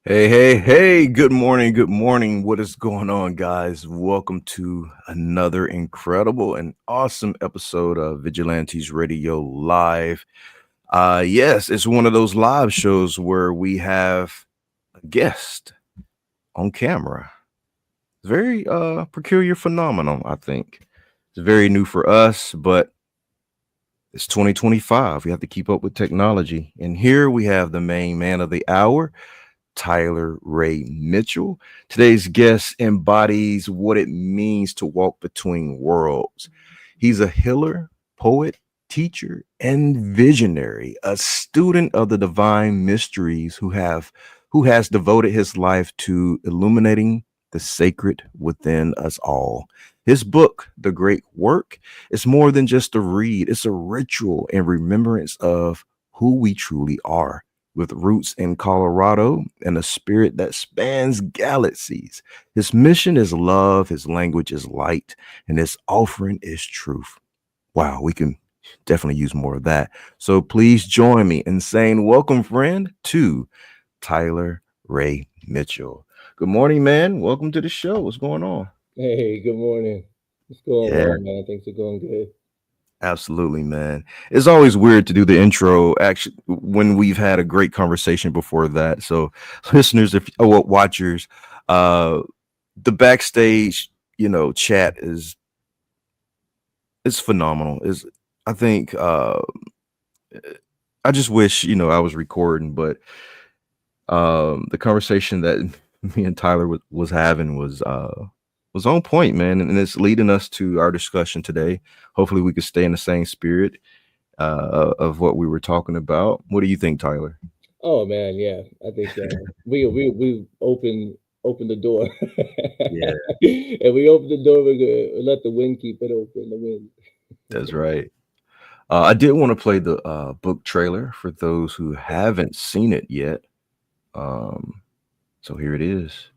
Hey, hey, hey, good morning, good morning. What is going on, guys? Welcome to another incredible and awesome episode of Vigilantes Radio Live. Yes, it's one of those live shows where we have a guest on camera. Very peculiar phenomenon, I think. It's very new for us, but it's 2025. We have to keep up with technology. And here we have the main man of the hour, Tyler Ray Mitchell. Today's guest embodies what it means to walk between worlds. He's a healer, poet, teacher, and visionary, a student of the divine mysteries who has devoted his life to illuminating the sacred within us all. His book, The Great Work, is more than just a read, it's a ritual in remembrance of who we truly are with roots in Colorado and a spirit that spans galaxies. His mission is love, his language is light, and his offering is truth. Wow, we can definitely use more of that. So please join me in saying welcome, friend, to Tyler Ray Mitchell. Good morning, man. Welcome to the show. What's going on? Hey, good morning. What's going Yeah, on, man? Things are going good. absolutely, man. It's always weird to do the intro actually when we've had a great conversation before that. So, listeners, if well, watchers, uh, the backstage, chat is phenomenal. Is I think I just wish I was recording, but the conversation that me and Tyler was having was on point, man, and it's leading us to our discussion today. Hopefully, we could stay in the same spirit of what we were talking about. What do you think, Tyler? Oh man, yeah. I think we open the door, Yeah, and we open the door. We're gonna let the wind keep it open. The wind. that's right. I did want to play the book trailer for those who haven't seen it yet. Um, so here it is.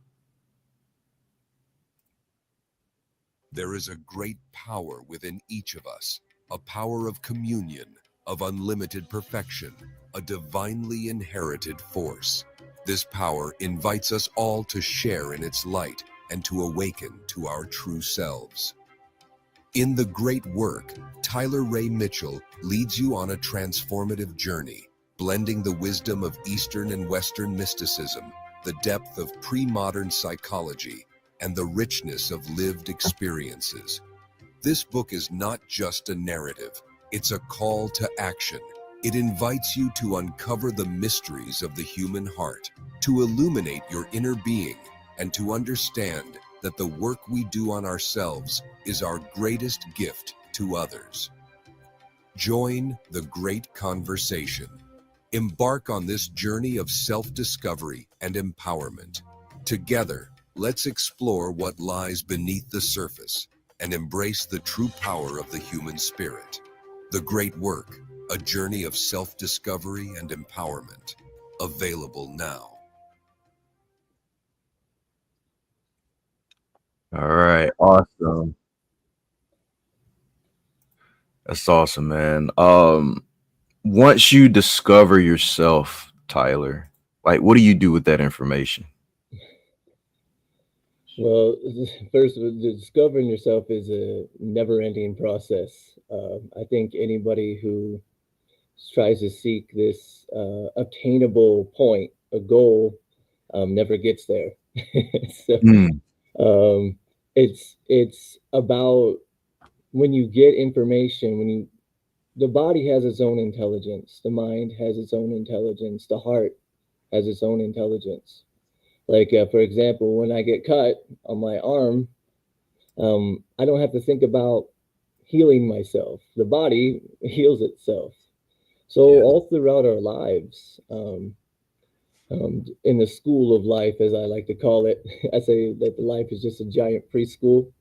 There is a great power within each of us, a power of communion, of unlimited perfection, a divinely inherited force. This power invites us all to share in its light and to awaken to our true selves. In the great work, Tyler Ray Mitchell leads you on a transformative journey, blending the wisdom of Eastern and Western mysticism, the depth of pre-modern psychology, and the richness of lived experiences. This book is not just a narrative, it's a call to action. It invites you to uncover the mysteries of the human heart, to illuminate your inner being, and to understand that the work we do on ourselves is our greatest gift to others. Join the great conversation. Embark on this journey of self-discovery and empowerment. Together, let's explore what lies beneath the surface and embrace the true power of the human spirit. The Great Work, a journey of self-discovery and empowerment. Available now. All right, awesome. That's awesome, man. Once you discover yourself, Tyler, like, what do you do with that information? Well, first of all, discovering yourself is a never-ending process. I think anybody who tries to seek this obtainable point, a goal, never gets there. So Mm, um, it's about when you get information, when you the body has its own intelligence, the mind has its own intelligence, the heart has its own intelligence. Like for example, when I get cut on my arm, I don't have to think about healing myself. The body heals itself. So yeah, all throughout our lives, in the school of life, as I like to call it, I say that the life is just a giant preschool,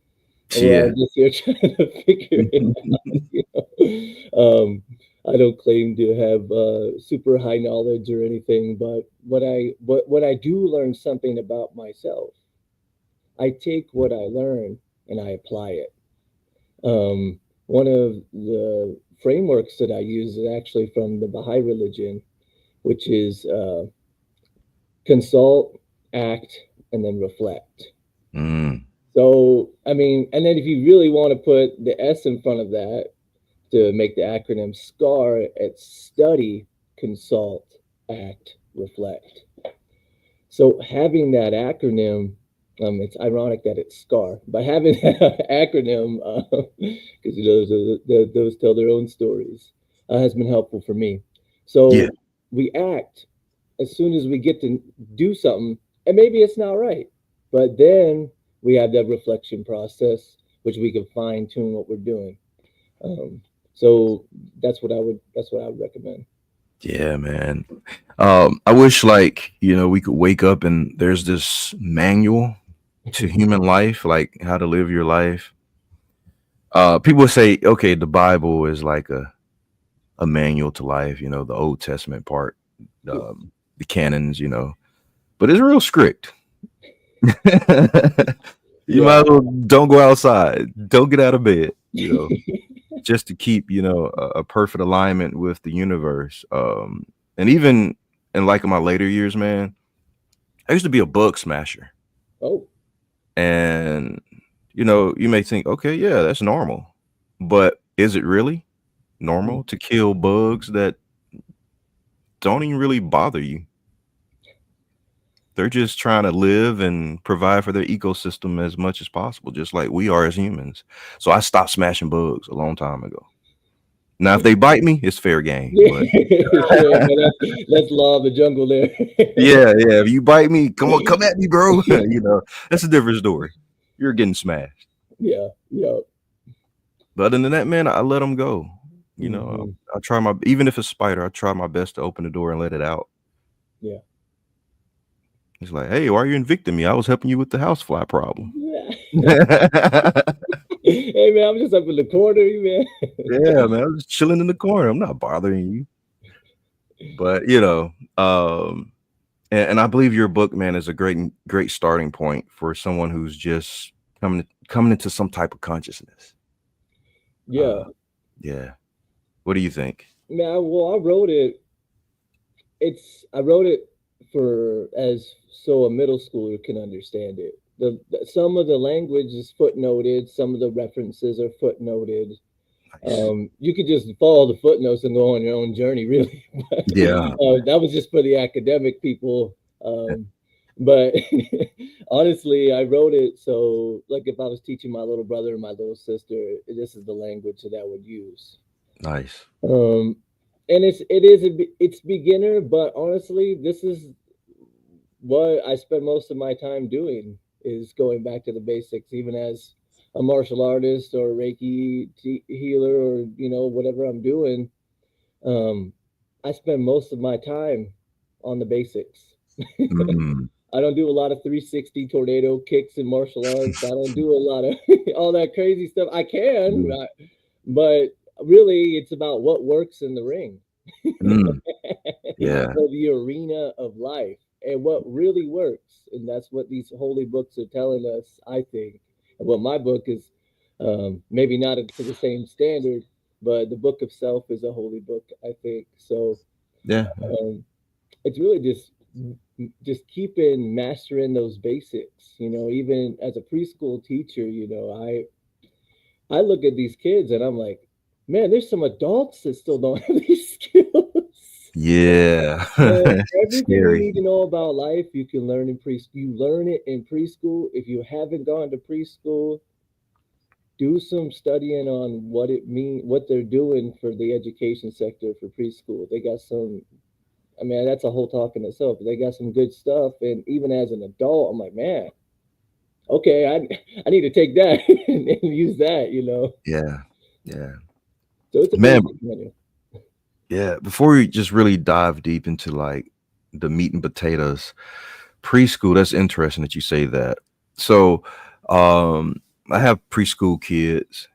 and we're yeah. all just here trying to figure it out. You know? I don't claim to have super high knowledge or anything, but what I do learn something about myself, I take what I learn and I apply it. One of the frameworks that I use is actually from the Baha'i religion, which is consult, act, and then reflect. Mm. So, I mean, and then if you really want to put the S in front of that to make the acronym SCAR, it's study, consult, act, reflect. So having that acronym, it's ironic that it's SCAR, but having that acronym, because those tell their own stories, has been helpful for me. Yeah. So we act as soon as we get to do something, and maybe it's not right, but then we have that reflection process, which we can fine tune what we're doing. Um, so that's what I would recommend. Yeah, man. I wish, like, we could wake up and there's this manual to human life, like how to live your life. People would say, okay, the Bible is like a manual to life, the Old Testament part, Yeah. the canons, but it's real strict. You might Yeah. as well don't go outside, don't get out of bed, just to keep, a perfect alignment with the universe. And even in like my later years, man, I used to be a bug smasher. Oh. And, you may think, okay, yeah, that's normal. But is it really Mhm. normal to kill bugs that don't even really bother you? They're just trying to live and provide for their ecosystem as much as possible, just like we are as humans. So I stopped smashing bugs a long time ago. Now, if they bite me, it's fair game. Yeah, But yeah, that's law of the jungle there. yeah, yeah, if you bite me, come on, come at me, bro. That's a different story. You're getting smashed. Yeah, yeah. But other than that, man, I let them go. Hmm. I try my, even if it's a spider, I try my best to open the door and let it out. Yeah. It's like, hey, why are you evicting me? I was helping you with the housefly problem. Yeah. Yeah, Hey man, I'm just up in the corner, man. man, I was chilling in the corner. I'm not bothering you. But and I believe your book, man, is a great starting point for someone who's just coming into some type of consciousness. Yeah, Uh, yeah. What do you think? man. Well, I wrote it. I wrote it for as so a middle schooler can understand it. Some of the language is footnoted, some of the references are footnoted. Nice. You could just follow the footnotes and go on your own journey, really. But, Yeah. that was just for the academic people. But honestly, I wrote it so, like, if I was teaching my little brother or my little sister, this is the language that I would use. Nice. Um, and it's beginner, but honestly, this is what I spend most of my time doing is going back to the basics, even as a martial artist or a Reiki healer or whatever I'm doing. Um, I spend most of my time on the basics. Mm. I don't do a lot of 360 tornado kicks in martial arts. I don't do a lot of all that crazy stuff. I can, Mm. but really, it's about what works in the ring. Mm. Yeah. For the arena of life and what really works. And that's what these holy books are telling us, I think. And what my book is, maybe not to the same standard, but the book of self is a holy book, I think. So Yeah. um, it's really just keeping mastering those basics. Even as a preschool teacher, I look at these kids and I'm like, man, there's some adults that still don't have these skills. Yeah. And everything you Scary. need to know about life, you can learn in preschool. You learn it in preschool. If you haven't gone to preschool, do some studying on what they're doing for the education sector for preschool. They got some. I mean, that's a whole talk in itself. But they got some good stuff, and even as an adult, I'm like, man, okay, I need to take that and use that. Yeah. Yeah. So it's a Man, basic menu. yeah. Before we just really dive deep into like the meat and potatoes, preschool, that's interesting that you say that. So I have preschool kids,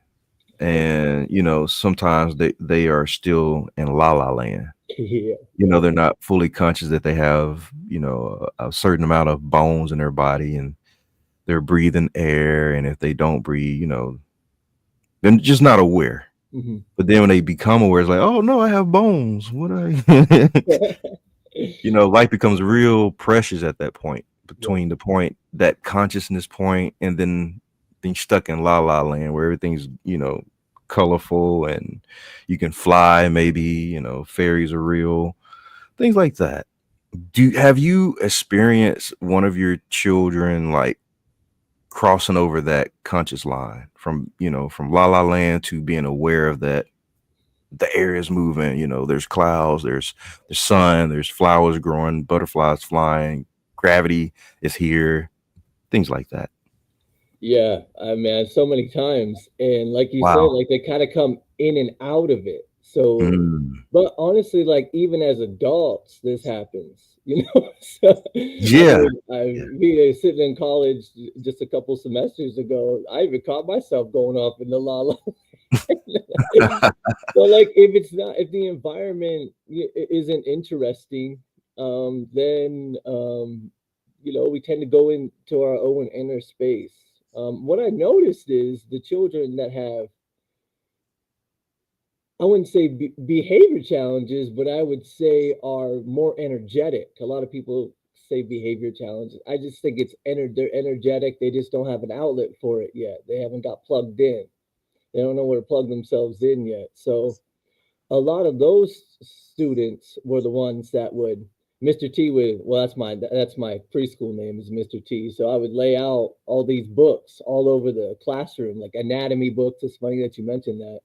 Oh, and sometimes they are still in la la land. yeah, yeah. They're not fully conscious that they have a certain amount of bones in their body, and they're breathing air, and if they don't breathe, they're just not aware. Hmm. But then when they become aware, it's like, oh no, I have bones. What I Life becomes real precious at that point, Yeah. between the point, that consciousness point, and then being stuck in la la land where everything's, colorful, and you can fly, maybe, fairies are real, things like that. Have you experienced one of your children like crossing over that conscious line from, from la la land to being aware of that the air is moving, there's clouds, there's sun, there's flowers growing, butterflies flying, gravity is here, things like that. Yeah, I mean, so many times, and like you said, Wow. like they kind of come in and out of it. So, Mm. but honestly, like even as adults, this happens, you know. So, Yeah. we sitting in college just a couple semesters ago. I even caught myself going off in the la la. So, like, if the environment isn't interesting, then we tend to go into our own inner space. What I noticed is the children that have, I wouldn't say behavior challenges, but I would say are more energetic. A lot of people say behavior challenges. I just think they're energetic. They just don't have an outlet for it yet. They haven't got plugged in. They don't know where to plug themselves in yet. So a lot of those students were the ones that would Mr. T would, well, that's my preschool name is Mr. T. So I would lay out all these books all over the classroom, like anatomy books. It's funny that you mentioned that.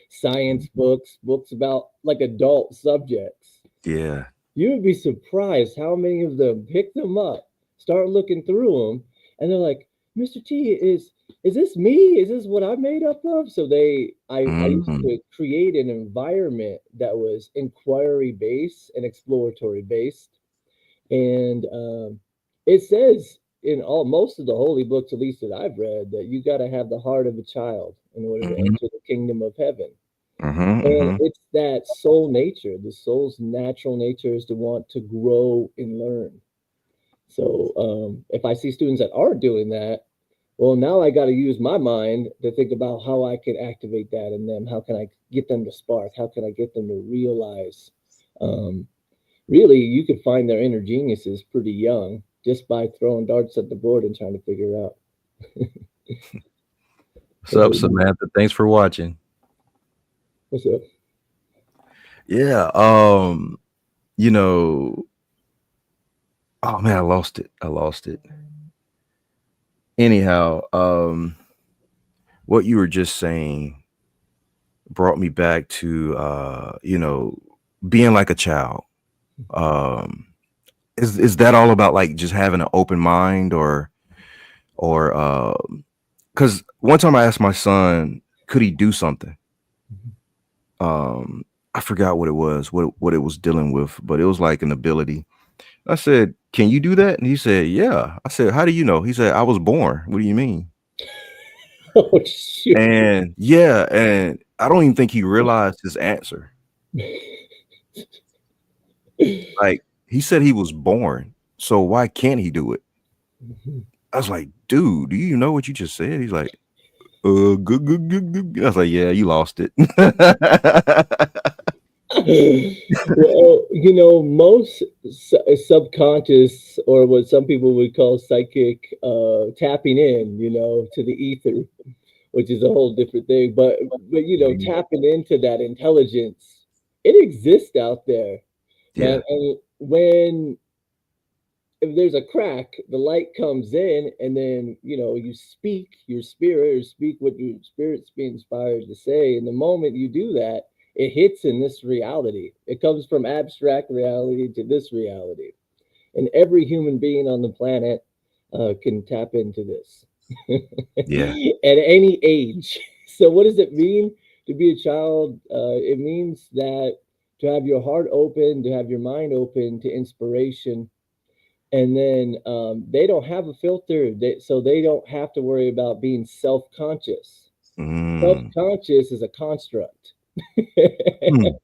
Science books, books about like adult subjects. Yeah. You would be surprised how many of them pick them up, start looking through them, and they're like, "Mr. T, is this me? Is this what I'm made up of?" So I used Mm. to create an environment that was inquiry based and exploratory based, and it says in all most of the holy books, at least that I've read, that you got to have the heart of a child in order to Mhm. enter the kingdom of heaven. Mhm. And Mhm. it's that soul nature. The soul's natural nature is to want to grow and learn. So if I see students that aren't doing that, well, now I got to use my mind to think about how I can activate that in them. How can I get them to spark? How can I get them to realize? Um, Really, you could find their inner geniuses pretty young just by throwing darts at the board and trying to figure out. What's What up, about you? Samantha? Thanks for watching. What's up? Yeah. You know, oh man, I lost it. I lost it. Anyhow, what you were just saying brought me back to being like a child. Um is that all about like just having an open mind, or because one time I asked my son, could he do something? I forgot what it was, what it was dealing with, but it was like an ability. I said, can you do that? And he said, yeah. I said, how do you know? He said, I was born. What do you mean? Oh, shoot. And yeah, and I don't even think he realized his answer. Like, he said he was born, so why can't he do it? I was like, dude, do you know what you just said? He's like, good, good, good, good. I was like, yeah, you lost it. Well, most subconscious, or what some people would call psychic, tapping in, to the ether, which is a whole different thing. But tapping into that intelligence, it exists out there, man. Yeah. And when if there's a crack, the light comes in, and then you speak your spirit, or speak what your spirit's being inspired to say. And the moment you do that, it hits in this reality. It comes from abstract reality to this reality, and every human being on the planet can tap into this Yeah. at any age. So, what does it mean to be a child? It means that to have your heart open, to have your mind open to inspiration, and then they don't have a filter, so they don't have to worry about being self-conscious. Mm. Self-conscious is a construct Mm.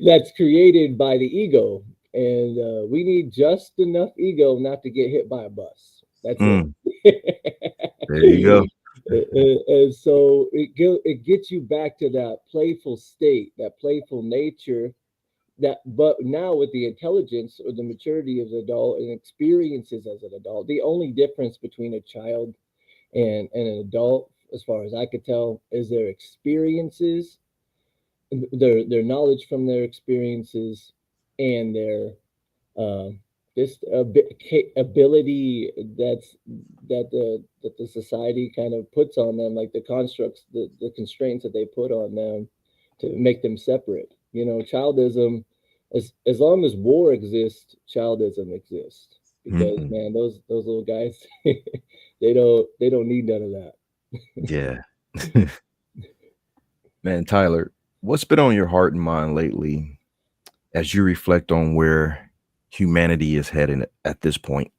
that's created by the ego, and we need just enough ego not to get hit by a bus. That's it. Mm. There you go. And so it gets you back to that playful state, that playful nature, that, but now with the intelligence or the maturity of the adult and experiences as an adult, the only difference between a child and an adult, as far as I could tell, is their experiences, their knowledge from their experiences, and their uh, this ability that the society kind of puts on them, like the constructs, the constraints that they put on them to make them separate. You know, childism, as long as war exists, childism exists. Because Mhm. man, those little guys, they don't need none of that. Yeah. Man, Tyler, what's been on your heart and mind lately as you reflect on where humanity is heading at this point?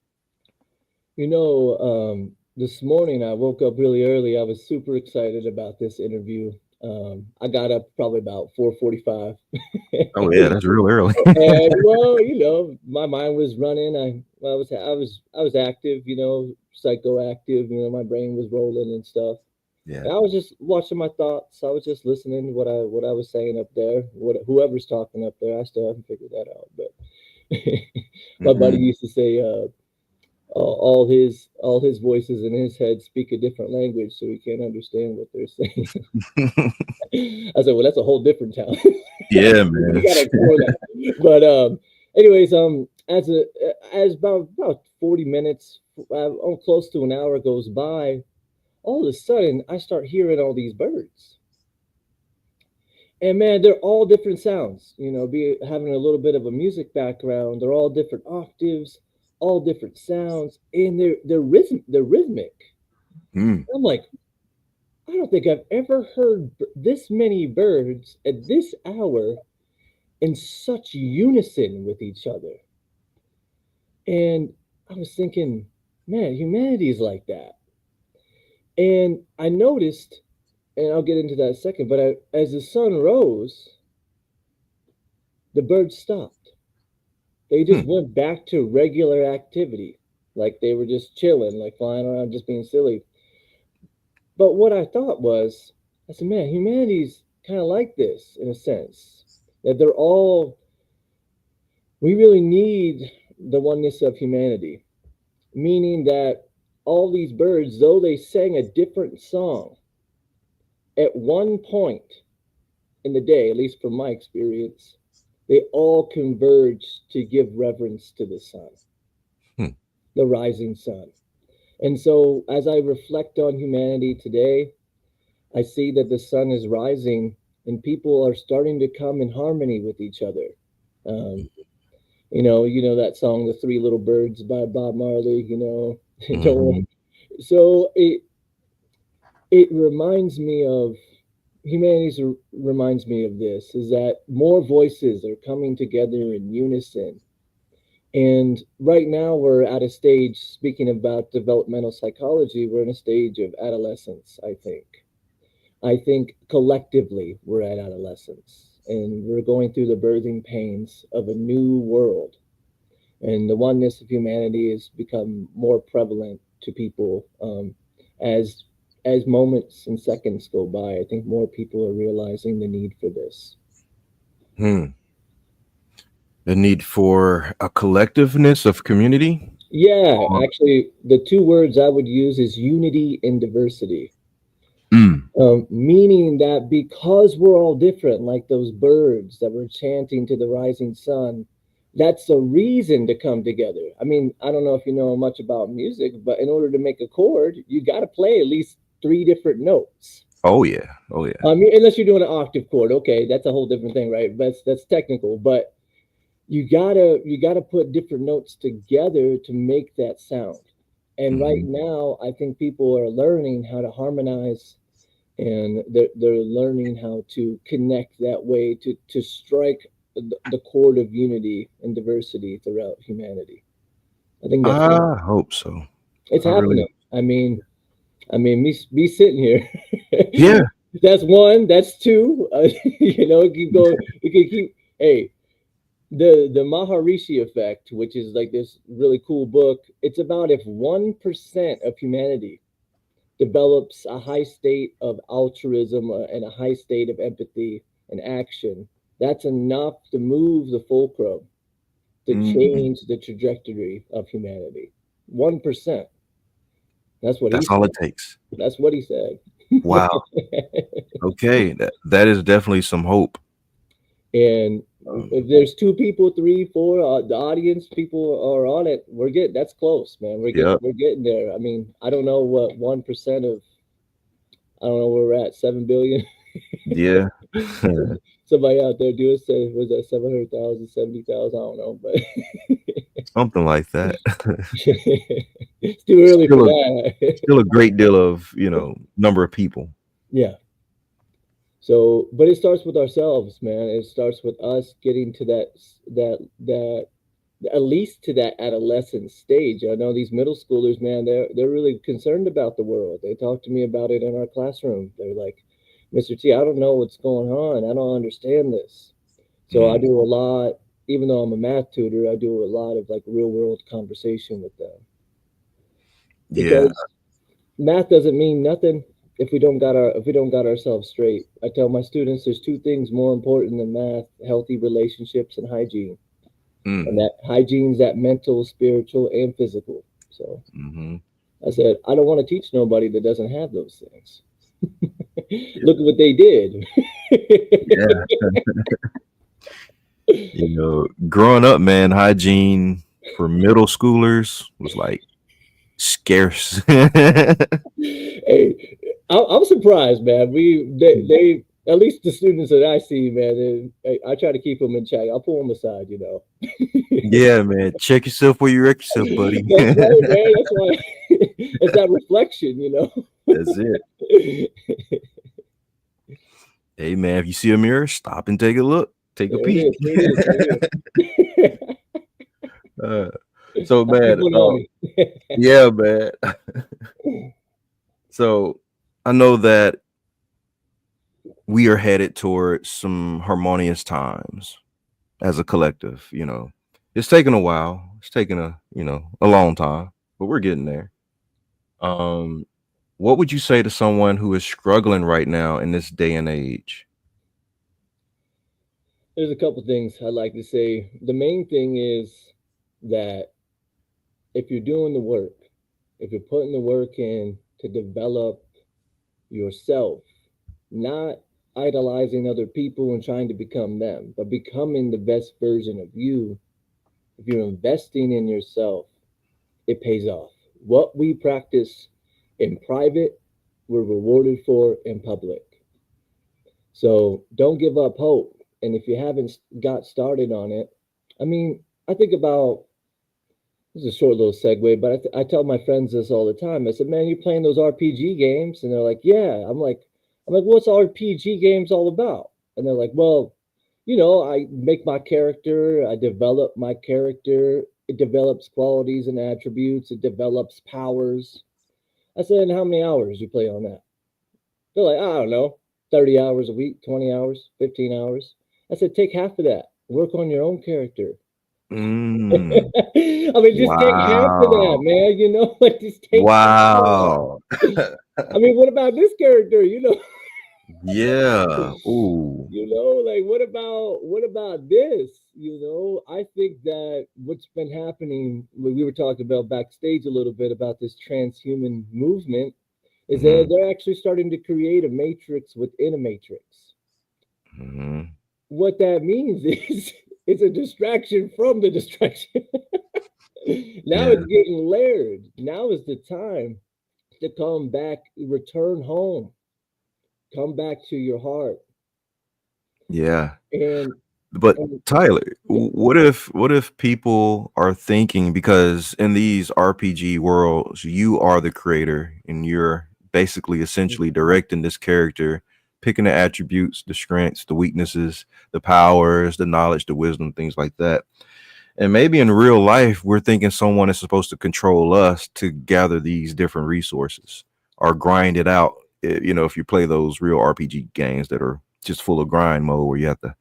This morning I woke up really early. I was super excited about this interview. I got up probably about 4:45. Oh yeah, that's real early. And well, my mind was running. I was active, psychoactive. My brain was rolling and stuff. Yeah. And I was just watching my thoughts. I was just listening to what I was saying up there. What whoever's talking up there, I still haven't figured that out. But my buddy Mhm. used to say, all his voices in his head speak a different language, so he can't understand what they're saying. I said, well, that's a whole different talent. Yeah, We man. gotta explore that. But anyways, as about 40 minutes, close to an hour goes by, all of a sudden I start hearing all these birds. And man, they're all different sounds. Be having a little bit of a music background. They're all different octaves, all different sounds, and they're rhythmic. Mm. I'm like, I don't think I've ever heard this many birds at this hour in such unison with each other. And I was thinking, man, humanity is like that. And I noticed, and I'll get into that in a second, but as the sun rose, the birds stopped. They just Hmm. went back to regular activity, like they were just chilling, like flying around, just being silly. But what I thought was, I said, man, humanity's kind of like this in a sense, that we really need the oneness of humanity, meaning that all these birds, though they sang a different song, at one point in the day, at least from my experience, they all converge to give reverence to the sun, Hmm. the rising sun. And so, as I reflect on humanity today, I see that the sun is rising and people are starting to come in harmony with each other. Um, that song, "The Three Little Birds" by Bob Marley. Don't. Mhm. So it reminds me of humanity's reminds me of this is that more voices are coming together in unison. And right now we're at a stage, speaking about developmental psychology, we're in a stage of adolescence, I think. I think collectively we're at adolescence and we're going through the birthing pains of a new world. And the oneness of humanity has become more prevalent to people as as moments and seconds go by. I think more people are realizing the need for this. Hmm. The need for a collectiveness of community. Yeah, Uh, actually, the two words I would use is unity and diversity. mm. Meaning that because we're all different, like those birds that were chanting to the rising sun, that's a reason to come together. I mean, I don't know if you know much about music, but in order to make a chord, you got to play at least three different notes. Oh yeah. Oh yeah. I mean, unless you're doing an octave chord, okay, that's a whole different thing, right? That's technical, but you gotta put different notes together to make that sound. And right Mhm. now, I think people are learning how to harmonize and they're learning how to connect that way to strike the chord of unity and diversity throughout humanity. I think that's I hope so. it's I really happening. I mean, me sitting here. Yeah. That's one. That's two. Keep going. You can keep. Hey, the Maharishi effect, which is like this really cool book. It's about if 1% of humanity develops a high state of altruism and a high state of empathy and action, That's enough to move the fulcrum, to Mhm. change the trajectory of humanity. 1%. That's what he That's all said. it takes. That's what he said. Wow. Okay, that is definitely some hope. And if Um, there's two people, three, four, the audience people are on it, we're getting that's close, man. yep. We're getting there. I mean, I don't know what 1% of I don't know where we're at, 7 billion. Yeah. Somebody out there do it say was that 700,000, 70,000? I don't know, but Something like that. it's too early for Still a that. still a great deal of, number of people. Yeah. So, but it starts with ourselves, man. It starts with us getting to that at least to that adolescent stage. I know these middle schoolers, man, they're really concerned about the world. They talk to me about it in our classroom. They're like, Mr. T, I don't know what's going on. I don't understand this. So I Mm, do a lot, even though I'm a math tutor, I do a lot of like real world conversation with them yeah. because math doesn't mean nothing if we don't got ourselves straight. I tell my students there's two things more important than math: healthy relationships and hygiene. And Mm, that hygiene's that mental, spiritual, and physical. So hmm. I said, I don't want to teach nobody that doesn't have those things. Yeah. Look at what they did. Yeah. Growing up, man, hygiene for middle schoolers was like scarce. Hey, I'm surprised, man. They at least the students that I see, man. I try to keep them in check. I'll pull them aside, you know. Yeah, man. Check yourself where you wreck yourself, buddy. That's right, man. That's why it's that reflection, you know. That's it. Hey, man, if you see a mirror, stop and take a look. Take a There it peek. is. There it is. There it Uh, so, is. I keep man, one on me. yeah, man. So, I know that we are headed towards some harmonious times as a collective. It's taken a while. It's taken a long time, but we're getting there. Um, what would you say to someone who is struggling right now in this day and age? There's a couple things I'd like to say. The main thing is that if you're doing the work, if you're putting the work in to develop yourself, not idolizing other people and trying to become them, but becoming the best version of you, if you're investing in yourself, it pays off. What we practice in private, we're rewarded for in public. So don't give up hope. And if you haven't got started on it, I mean, I think about this is a short little segue, but I tell my friends this all the time. I said, "Man, you're playing those RPG games," and they're like, "Yeah." I'm like, "What's RPG games all about?" And they're like, "Well, I make my character, I develop my character, it develops qualities and attributes, it develops powers." I said, "And how many hours you play on that?" They're like, "I don't know, 30 hours a week, 20 hours, 15 hours." I said, "Take half of that, work on your own character." Mm, I mean, just take half of that, wow. man. Like just take half of that. Wow. I mean, what about this character? Yeah. Ooh. Like what about this? I think that what's been happening, we were talking about backstage a little bit about this transhuman movement, is that Hmm. they're actually starting to create a matrix within a matrix. Hmm. What that means is it's a distraction from the distraction. Now Yeah. it's getting layered. Now is the time to come back, return home, come back to your heart. Yeah. And, But and Tyler, yeah, what if people are thinking, because in these RPG worlds, you are the creator and you're basically essentially directing this character, picking the attributes, the strengths, the weaknesses, the powers, the knowledge, the wisdom, things like that. And maybe in real life, we're thinking someone is supposed to control us to gather these different resources or grind it out. If you play those real RPG games that are just full of grind mode where you have to,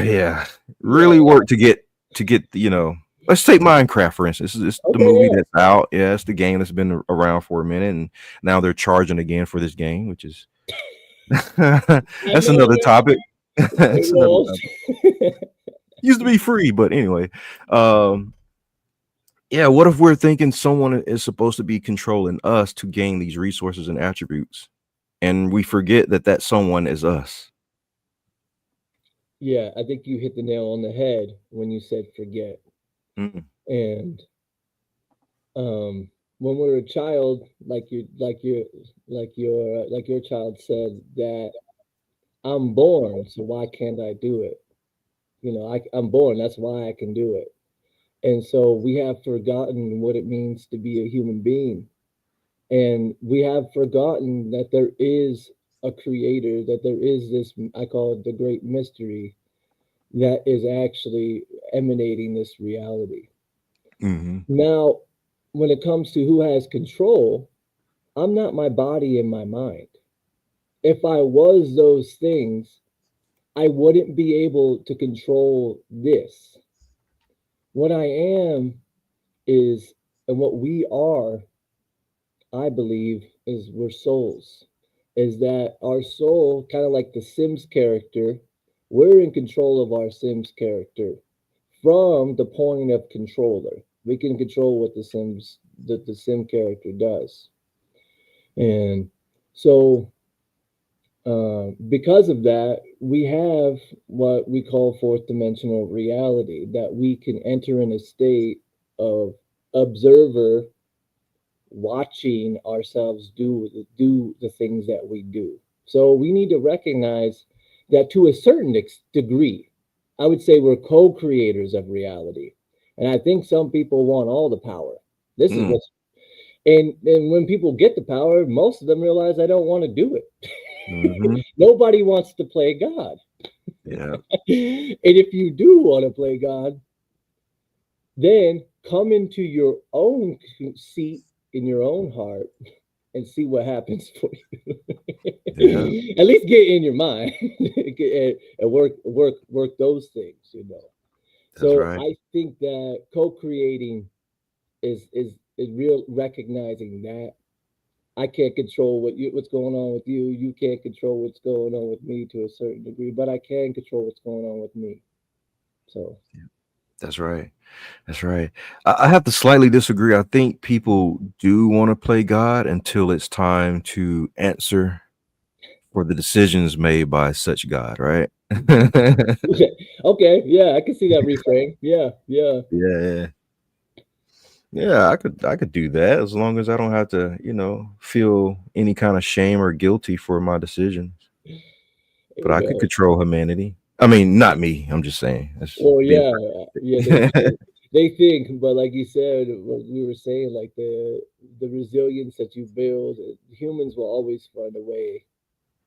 yeah, really yeah, work to get. Let's take Minecraft for instance. It's the okay, movie yeah. that's out. Yeah, it's the game that's been around for a minute, and now they're charging again for this game, which is I that's know, another man. topic. It's another Well, topic. Used to be free, but anyway. Um, yeah, what if we're thinking someone is supposed to be controlling us to gain these resources and attributes, and we forget that that someone is us? yeah, I think you hit the nail on the head when you said forget. Mm, And when we're a child, like your child said that I'm born, so why can't I do it? I'm born, that's why I can do it. And so we have forgotten what it means to be a human being. And we have forgotten that there is a creator, that there is this, I call it the great mystery, that is actually emanating this reality. mhm, Now, when it comes to who has control, I'm not my body and my mind. If I was those things, I wouldn't be able to control this. What I am is, and what we are, I believe, is we're souls. Is that our soul, kind of like the Sims character, we're in control of our Sims character from the point of controller. We can control what the Sim character does. And so because of that, we have what we call fourth dimensional reality, that we can enter in a state of observer watching ourselves do the things that we do. So we need to recognize that to a certain degree, I would say we're co-creators of reality. And I think some people want all the power. This is mm, what's and when people get the power, most of them realize I don't want to do mhm. it. Nobody wants to play God. Yeah, And if you do want to play God, then come into your own seat in your own heart and see what happens for yeah, you. At least get in your mind and work those things, you know. that's So right. I think that co-creating is real recognizing that I can't control what's going on with you. You can't control what's going on with me to a certain degree, but I can control what's going on with me. So That's right. That's right. I have to slightly disagree. I think people do want to play God until it's time to answer for the decisions made by such God, right? okay, yeah, I can see that reframe. Yeah, yeah. Yeah, yeah, I could do that as long as I don't have to, feel any kind of shame or guilty for my decisions. But You I could know, control humanity. I mean, not me. I'm just saying. That's well, being yeah, yeah. perfect. They think, but like you said, what we were saying, like the resilience that you build, humans will always find a way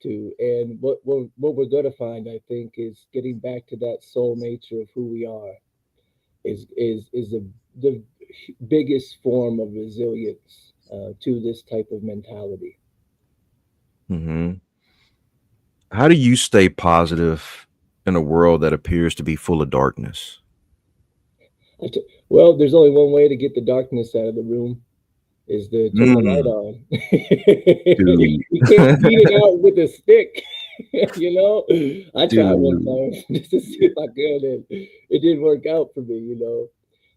to. And what we're gonna find, I think, is getting back to that soul nature of who we are. Is the biggest form of resilience to this type of mentality. Hmm. How do you stay positive in a world that appears to be full of darkness? Well, there's only one way to get the darkness out of the room, is to turn the light Mm, on. dude. You can't beat it out with a stick. You know, I tried one Dude. time just to see if I could, and it didn't work out for me.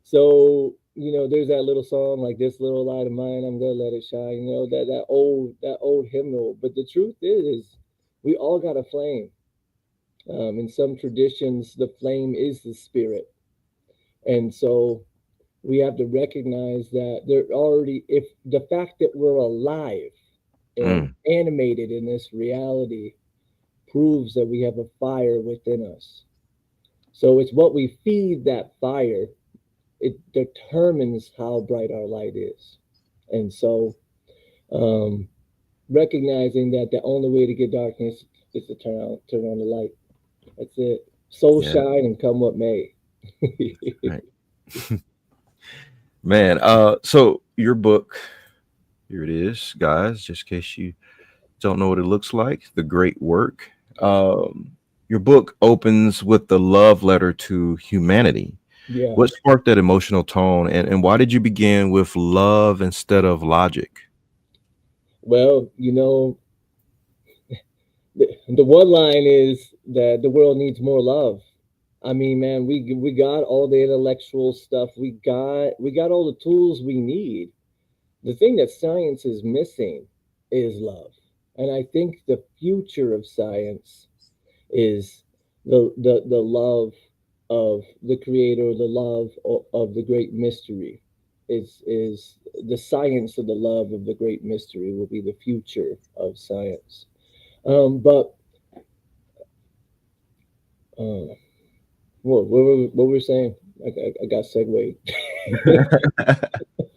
So there's that little song like "This Little Light of Mine, I'm gonna let it shine." That old hymnal. But the truth is, we all got a flame. In some traditions, the flame is the spirit, and so we have to recognize that there already, if the fact that we're alive and Mm, animated in this reality proves that we have a fire within us. So it's what we feed that fire, it determines how bright our light is. And so um, recognizing that the only way to get darkness is to turn on the light. That's it. So yeah, shine and come what may. right. Man, so your book, here it is, guys, just in case you don't know what it looks like, The Great Work. Your book opens with the love letter to humanity. Yeah. What sparked that emotional tone, and why did you begin with love instead of logic? Well, the one line is that the world needs more love. I mean, man, we got all the intellectual stuff. We got all the tools we need. The thing that science is missing is love. And I think the future of science is the love of the creator, the love of the great mystery. Is the science of the love of the great mystery will be the future of science. But uh, what we're saying, I got segued.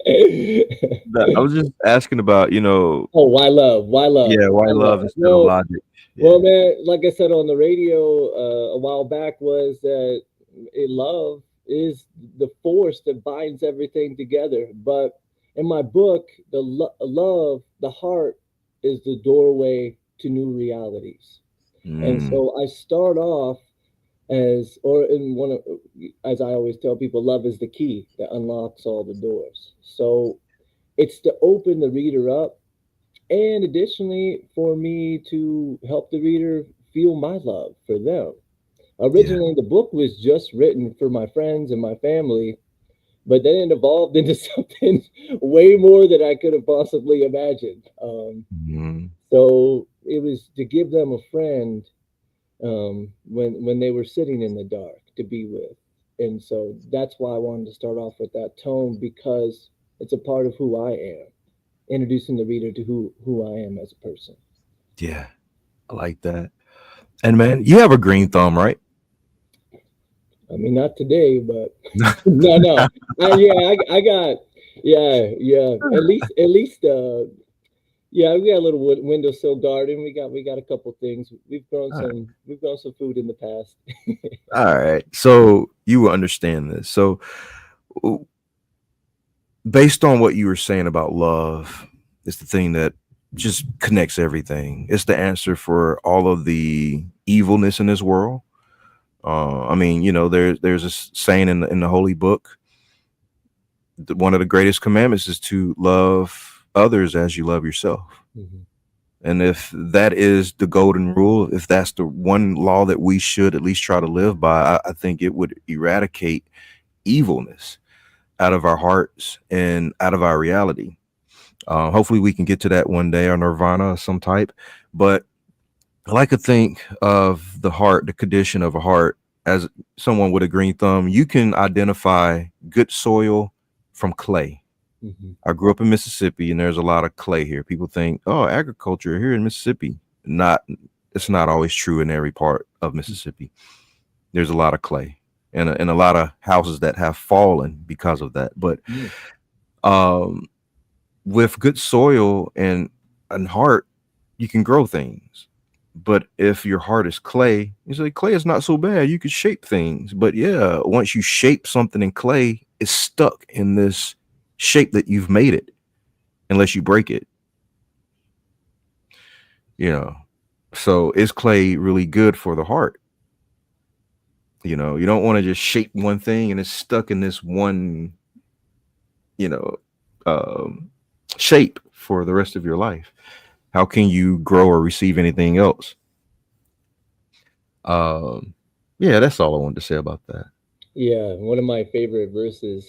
I was just asking about, Oh, why love? Why love? yeah, why Why love love? instead of logic? Well, Yeah. man, like I said on the radio a while back, was that love is the force that binds everything together. But in my book, love, the heart, is the doorway to new realities. And Mm, so I start off as, or in one of, as I always tell people, love is the key that unlocks all the doors. So it's to open the reader up, and additionally for me to help the reader feel my love for them. yeah. Originally the book was just written for my friends and my family, but then it evolved into something way more than I could have possibly imagined. Mm, So it was to give them a friend, when they were sitting in the dark, to be with. And so that's why I wanted to start off with that tone, because it's a part of who I am, introducing the reader to who I am as a person. yeah. I like that. And man, you have a green thumb, right? I mean, not today, but no, no. Yeah, I got, yeah, yeah. Yeah, we got a little windowsill garden. We got a couple things. All right. We've grown some food in the past. All right. So you will understand this. So, w- based on what you were saying about love, it's the thing that just connects everything. It's the answer for all of the evilness in this world. I mean, there's a saying in the holy book. One of the greatest commandments is to love others as you love yourself. Mhm. And if that is the golden rule, if that's the one law that we should at least try to live by, I think it would eradicate evilness out of our hearts and out of our reality. Hopefully, we can get to that one day, or nirvana of some type. But I like to think of the heart, the condition of a heart, as someone with a green thumb. You can identify good soil from clay. Mhm. I grew up in Mississippi, and there's a lot of clay here. People think, oh, agriculture here in Mississippi. Not, it's not always true in every part of Mississippi. There's a lot of clay, and a lot of houses that have fallen because of that. But Mhm. um, with good soil and heart, you can grow things. But if your heart is clay, you say clay is not so bad. You could shape things. But yeah, once you shape something in clay, it's stuck in this shape that you've made it unless you break it, you know. So is clay really good for the heart? You don't want to just shape one thing and it's stuck in this one, you know, um, shape for the rest of your life. How can you grow or receive anything else? Um, yeah, that's all I wanted to say about that. Yeah, one of my favorite verses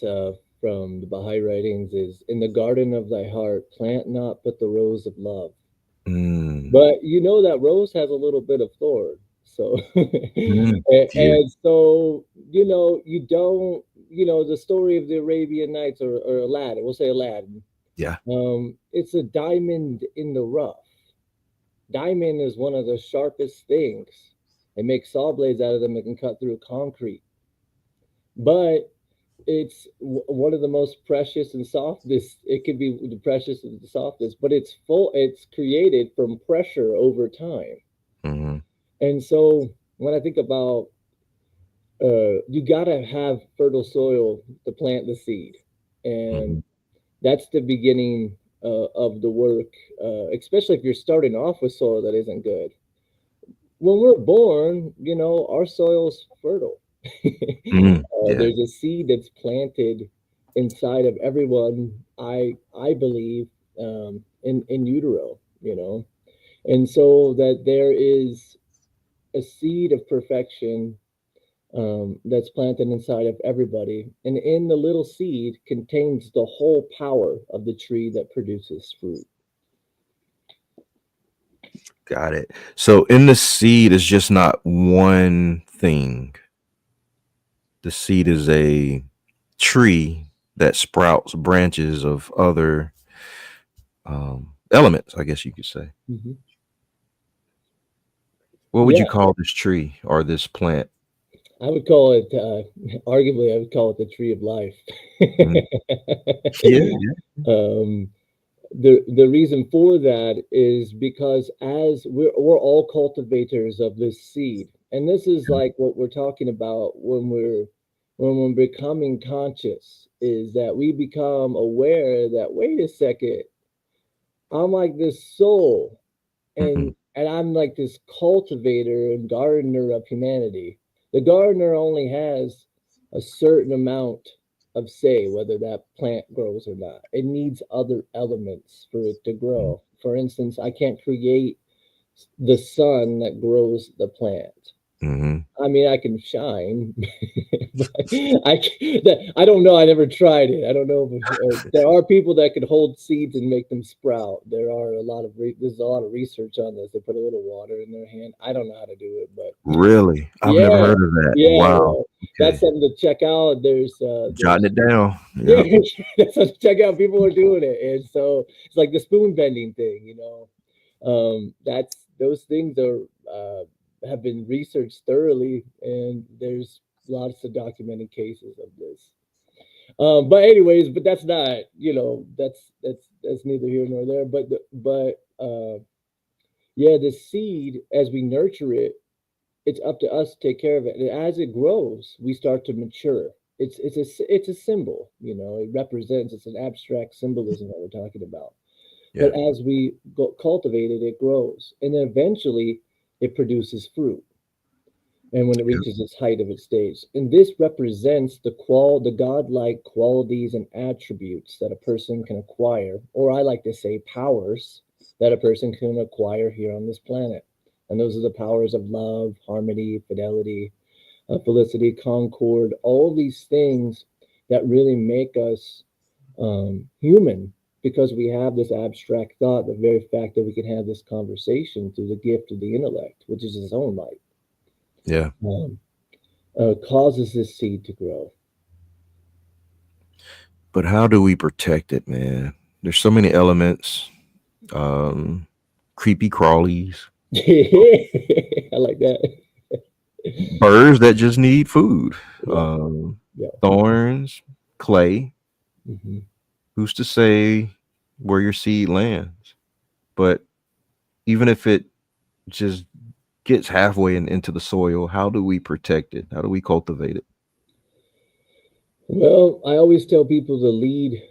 from the Baha'i writings is, "In the garden of thy heart, plant not but the rose of love." Mm, But you know that rose has a little bit of thorn. So, mm, yeah, and so, you don't, the story of the Arabian Nights, or Aladdin, we'll say Aladdin. yeah. It's a diamond in the rough. Diamond is one of the sharpest things. They make saw blades out of them that can cut through concrete. But it's one of the most precious and softest. It could be the precious and the softest, but it's created from pressure over time. Hmm. And so when I think about, you gotta have fertile soil to plant the seed, Hmm. and that's the beginning of the work. Especially if you're starting off with soil that isn't good. When we're born, our soil's fertile. Mm, yeah. There's a seed that's planted inside of everyone. I believe, in utero, And so that there is a seed of perfection that's planted inside of everybody. And in the little seed contains the whole power of the tree that produces fruit. Got it. So in the seed is just not one thing. The seed is a tree that sprouts branches of other elements, I guess you could say. Mm-hmm. What would you Yeah, call this tree or this plant? I would call it, arguably, I would call it the tree of life. Mm. Yeah, yeah. um, the reason for that is because as we're all cultivators of this seed, and this is like what we're talking about when we're becoming conscious, is that we become aware that, wait a second, I'm like this soul, Mhm. and I'm like this cultivator and gardener of humanity. The gardener only has a certain amount of say whether that plant grows or not. It needs other elements for it to grow. For instance, I can't create the sun that grows the plant. Mhm. I mean, I can shine, but I don't know. I never tried it. I don't know if there are people that could hold seeds and make them sprout. There are a lot of there's a lot of research on this. They put a little water in their hand. I don't know how to do it, but Really? I've never yeah, heard of that. yeah, Wow. yeah. That's Okay. something to check out. Jotting There's it down. yeah, Yep. that's something to check out. People are doing it, and so it's like the spoon bending thing, you know. That's those things are have been researched thoroughly, and there's lots of documented cases of this. But anyways, but that's not, you know, that's neither here nor there. But yeah, the seed, as we nurture it, it's up to us to take care of it. And as it grows, we start to mature. It's a symbol, you know. It represents. It's an abstract symbolism that we're talking about. Yeah. But as we cultivate it, it grows, and then eventually it produces fruit. And when it Yep. reaches its height of its stage, and this represents the godlike qualities and attributes that a person can acquire, or I like to say powers that a person can acquire here on this planet. And those are the powers of love, harmony, fidelity, felicity, concord, all these things that really make us human, because we have this abstract thought, the very fact that we can have this conversation through the gift of the intellect, which is its own light, Yeah. um, causes this seed to grow. But how do we protect it, man? There's so many elements. Um, Creepy crawlies, I like that. birds that just need food, Yeah, um, yeah. thorns, clay. Hmm. Who's to say where your seed lands? But even if it just gets halfway into the soil, how do we protect it? How do we cultivate it? Well, I always tell people to lead.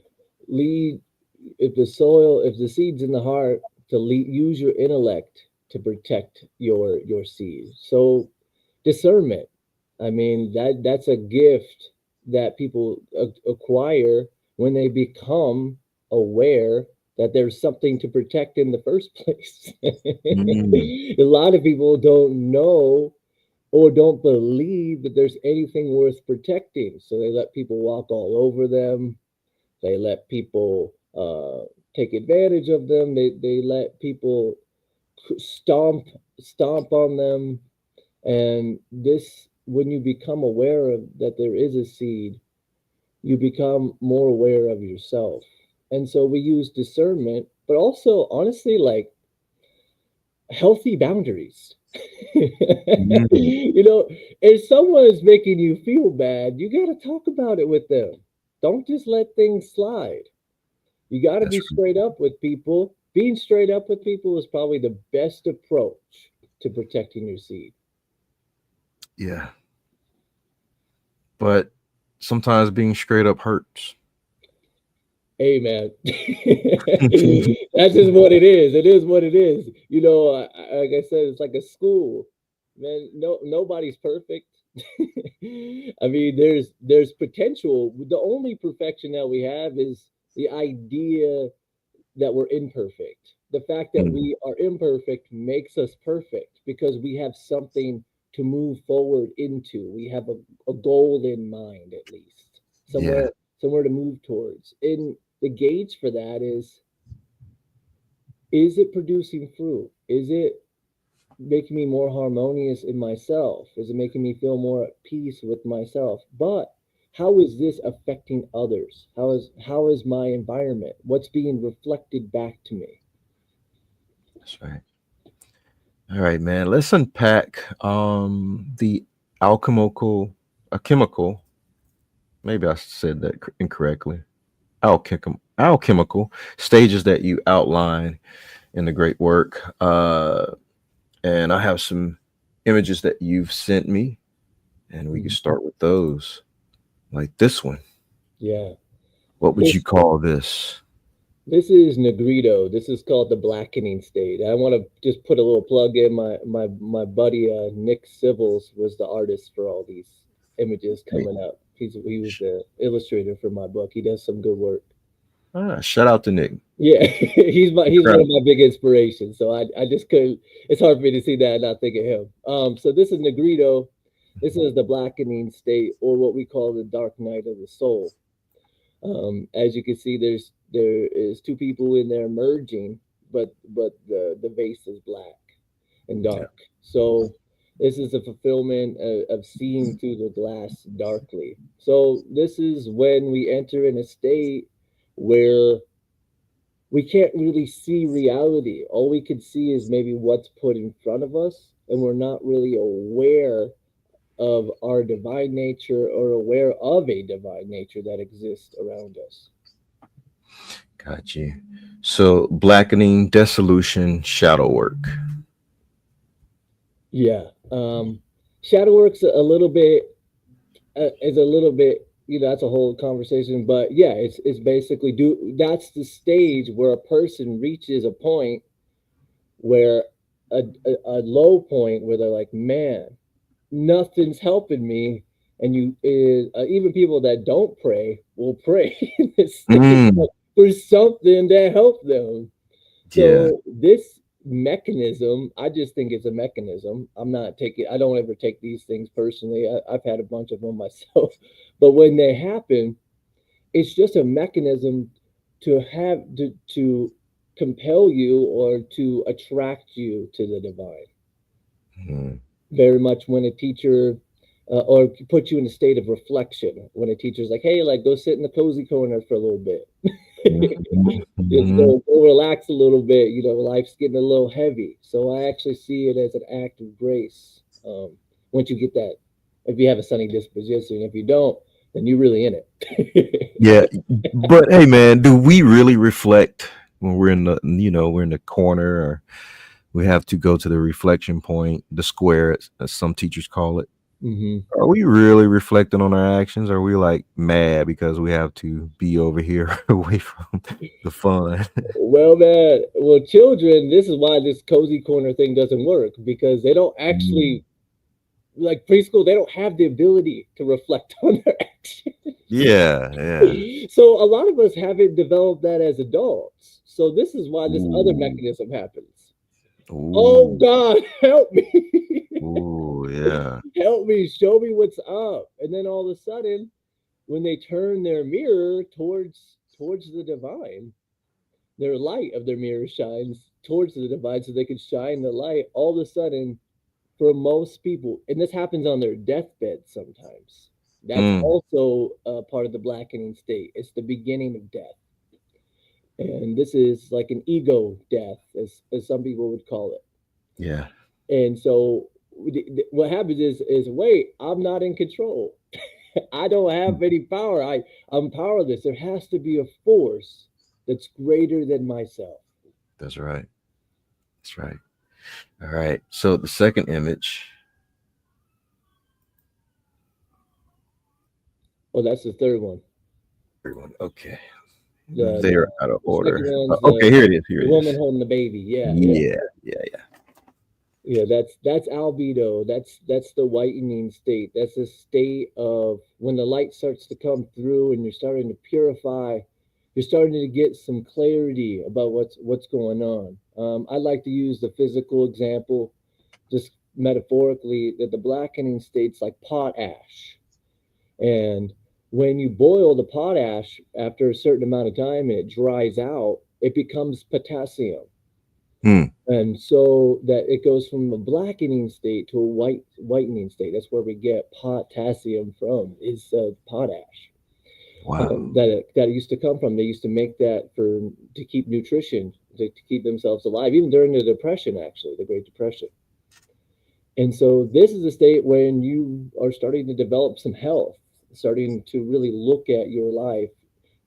If the seed's in the heart, to lead, use your intellect to protect your seed. So discernment. I mean, that's a gift that people acquire when they become aware that there's something to protect in the first place. Mm, A lot of people don't know or don't believe that there's anything worth protecting, so they let people walk all over them. They let people take advantage of them. They let people stomp stomp on them. And this, when you become aware of that there is a seed, you become more aware of yourself. And so we use discernment, but also honestly, like healthy boundaries. mm, You know, if someone is making you feel bad, you got to talk about it with them. Don't just let things slide. You got to that's be straight up with people. Being straight up with people is probably the best approach to protecting your seed. yeah. But sometimes being straight up hurts. Hey man, that's just what it is. It is what it is. You know, like I said, it's like a school. Man, nobody's perfect. I mean, there's potential. The only perfection that we have is the idea that we're imperfect. The fact that Mm. we are imperfect makes us perfect because we have something to move forward into. We have a goal in mind, at least Yeah, somewhere to move towards. And the gauge for that is it producing fruit? Is it making me more harmonious in myself? Is it making me feel more at peace with myself? But how is this affecting others? How is my environment? What's being reflected back to me? that's right. All right, man. Let's unpack the alchemical, a chemical. Maybe I said that incorrectly. Alchemical stages that you outline in the great work. And I have some images that you've sent me, and we can Mhm. start with those. Like this one. Yeah. What would you This call this? this is Negrito. This is called the blackening state. I want to just put a little plug in. My buddy Nick Civils was the artist for all these images Hey, coming up. He was the illustrator for my book. He does some good work. shout out to Nick. Yeah, he's one of Incredible. my big inspirations. So I just couldn't. It's hard for me to see that and not think of him. So this is Negrito. This is the blackening state, or what we call the dark night of the soul. As you can see, there is two people in there merging, but the vase is black and Yeah. dark. So this is a fulfillment of seeing through the glass darkly. So this is when we enter in a state where we can't really see reality. All we can see is maybe what's put in front of us, and we're not really aware of our divine nature or aware of a divine nature that exists around us. Got you. So blackening, dissolution, shadow work. Yeah. Shadow works a little bit is a little bit, that's a whole conversation, but yeah, it's basically do that's the stage where a person reaches a point where a low point where they're like, man, nothing's helping me. And even people that don't pray will pray in this state Mm, for something to help them. yeah. So this mechanism, I just think it's a mechanism. I don't ever take these things personally. I've had a bunch of them myself. But when they happen, it's just a mechanism to compel you or to attract you to the divine. Mm, Very much when a teacher or put you in a state of reflection. When a teacher's like, hey, like go sit in the cozy corner for a little bit. mhm, Just mhm. go relax a little bit. Life's getting a little heavy. So I actually see it as an act of grace. Once you get that, if you have a sunny disposition, if you don't, then you're really in it. Yeah, but hey, man, do we really reflect when we're in the corner, or we have to go to the reflection point, the square, as some teachers call it? Hmm. Are we really reflecting on our actions? Are we like mad because we have to be over here away from the fun? Well, man, well, children, this is why this cozy corner thing doesn't work because they don't Mm. actually like preschool. They don't have the ability to reflect on their actions. Yeah, yeah. So a lot of us haven't developed that as adults. So this is why this other Ooh, mechanism happens. Oh ooh, God, help me. ooh, yeah. Help me, show me what's up. And then all of a sudden, when they turn their mirror towards the divine, their light of their mirror shines towards the divine so they can shine the light. All of a sudden, for most people, and this happens on their deathbed sometimes. That's Mm, also part of the blackening state. It's the beginning of death. And this is like an ego death, as some people would call it. yeah. And so what happens is wait, I'm not in control. I don't have any power. I'm powerless. There has to be a force that's greater than myself. That's right. That's right. All right. So the second image. Oh, that's the third one. Everyone. Okay. The They're the, out of the second order. one's Okay, here it is. Here the it is. woman holding the baby. Yeah, yeah. Yeah, yeah, yeah. Yeah, that's albedo. That's the whitening state. That's the state of when the light starts to come through and you're starting to purify. you're starting to get some clarity about what's going on. I like to use the physical example, just metaphorically, that the blackening state's like pot ash, and when you boil the potash after a certain amount of time and it dries out, it becomes potassium. Hmm. And so that it goes from a blackening state to a whitening state. That's where we get potassium from, is potash. Wow. That it used to come from. They used to make that for to keep nutrition, to keep themselves alive, even during the depression, actually, the Great Depression. And so this is a state when you are starting to develop some health, starting to really look at your life.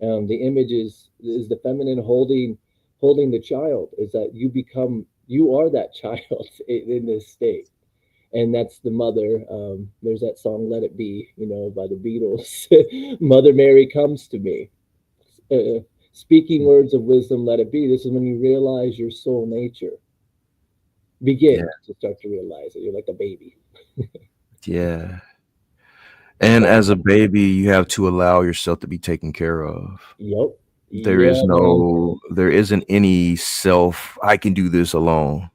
The image is the feminine holding the child. Is that you are that child in this state, and that's the mother. There's that song "Let It Be," by the Beatles. Mother Mary comes to me, speaking words of wisdom. Let it be. This is when you realize your soul nature. Yeah. Begin to start to realize that you're like a baby. Yeah. And as a baby, you have to allow yourself to be taken care of. Yep. There is Yeah, man. there isn't any self, I can do this alone.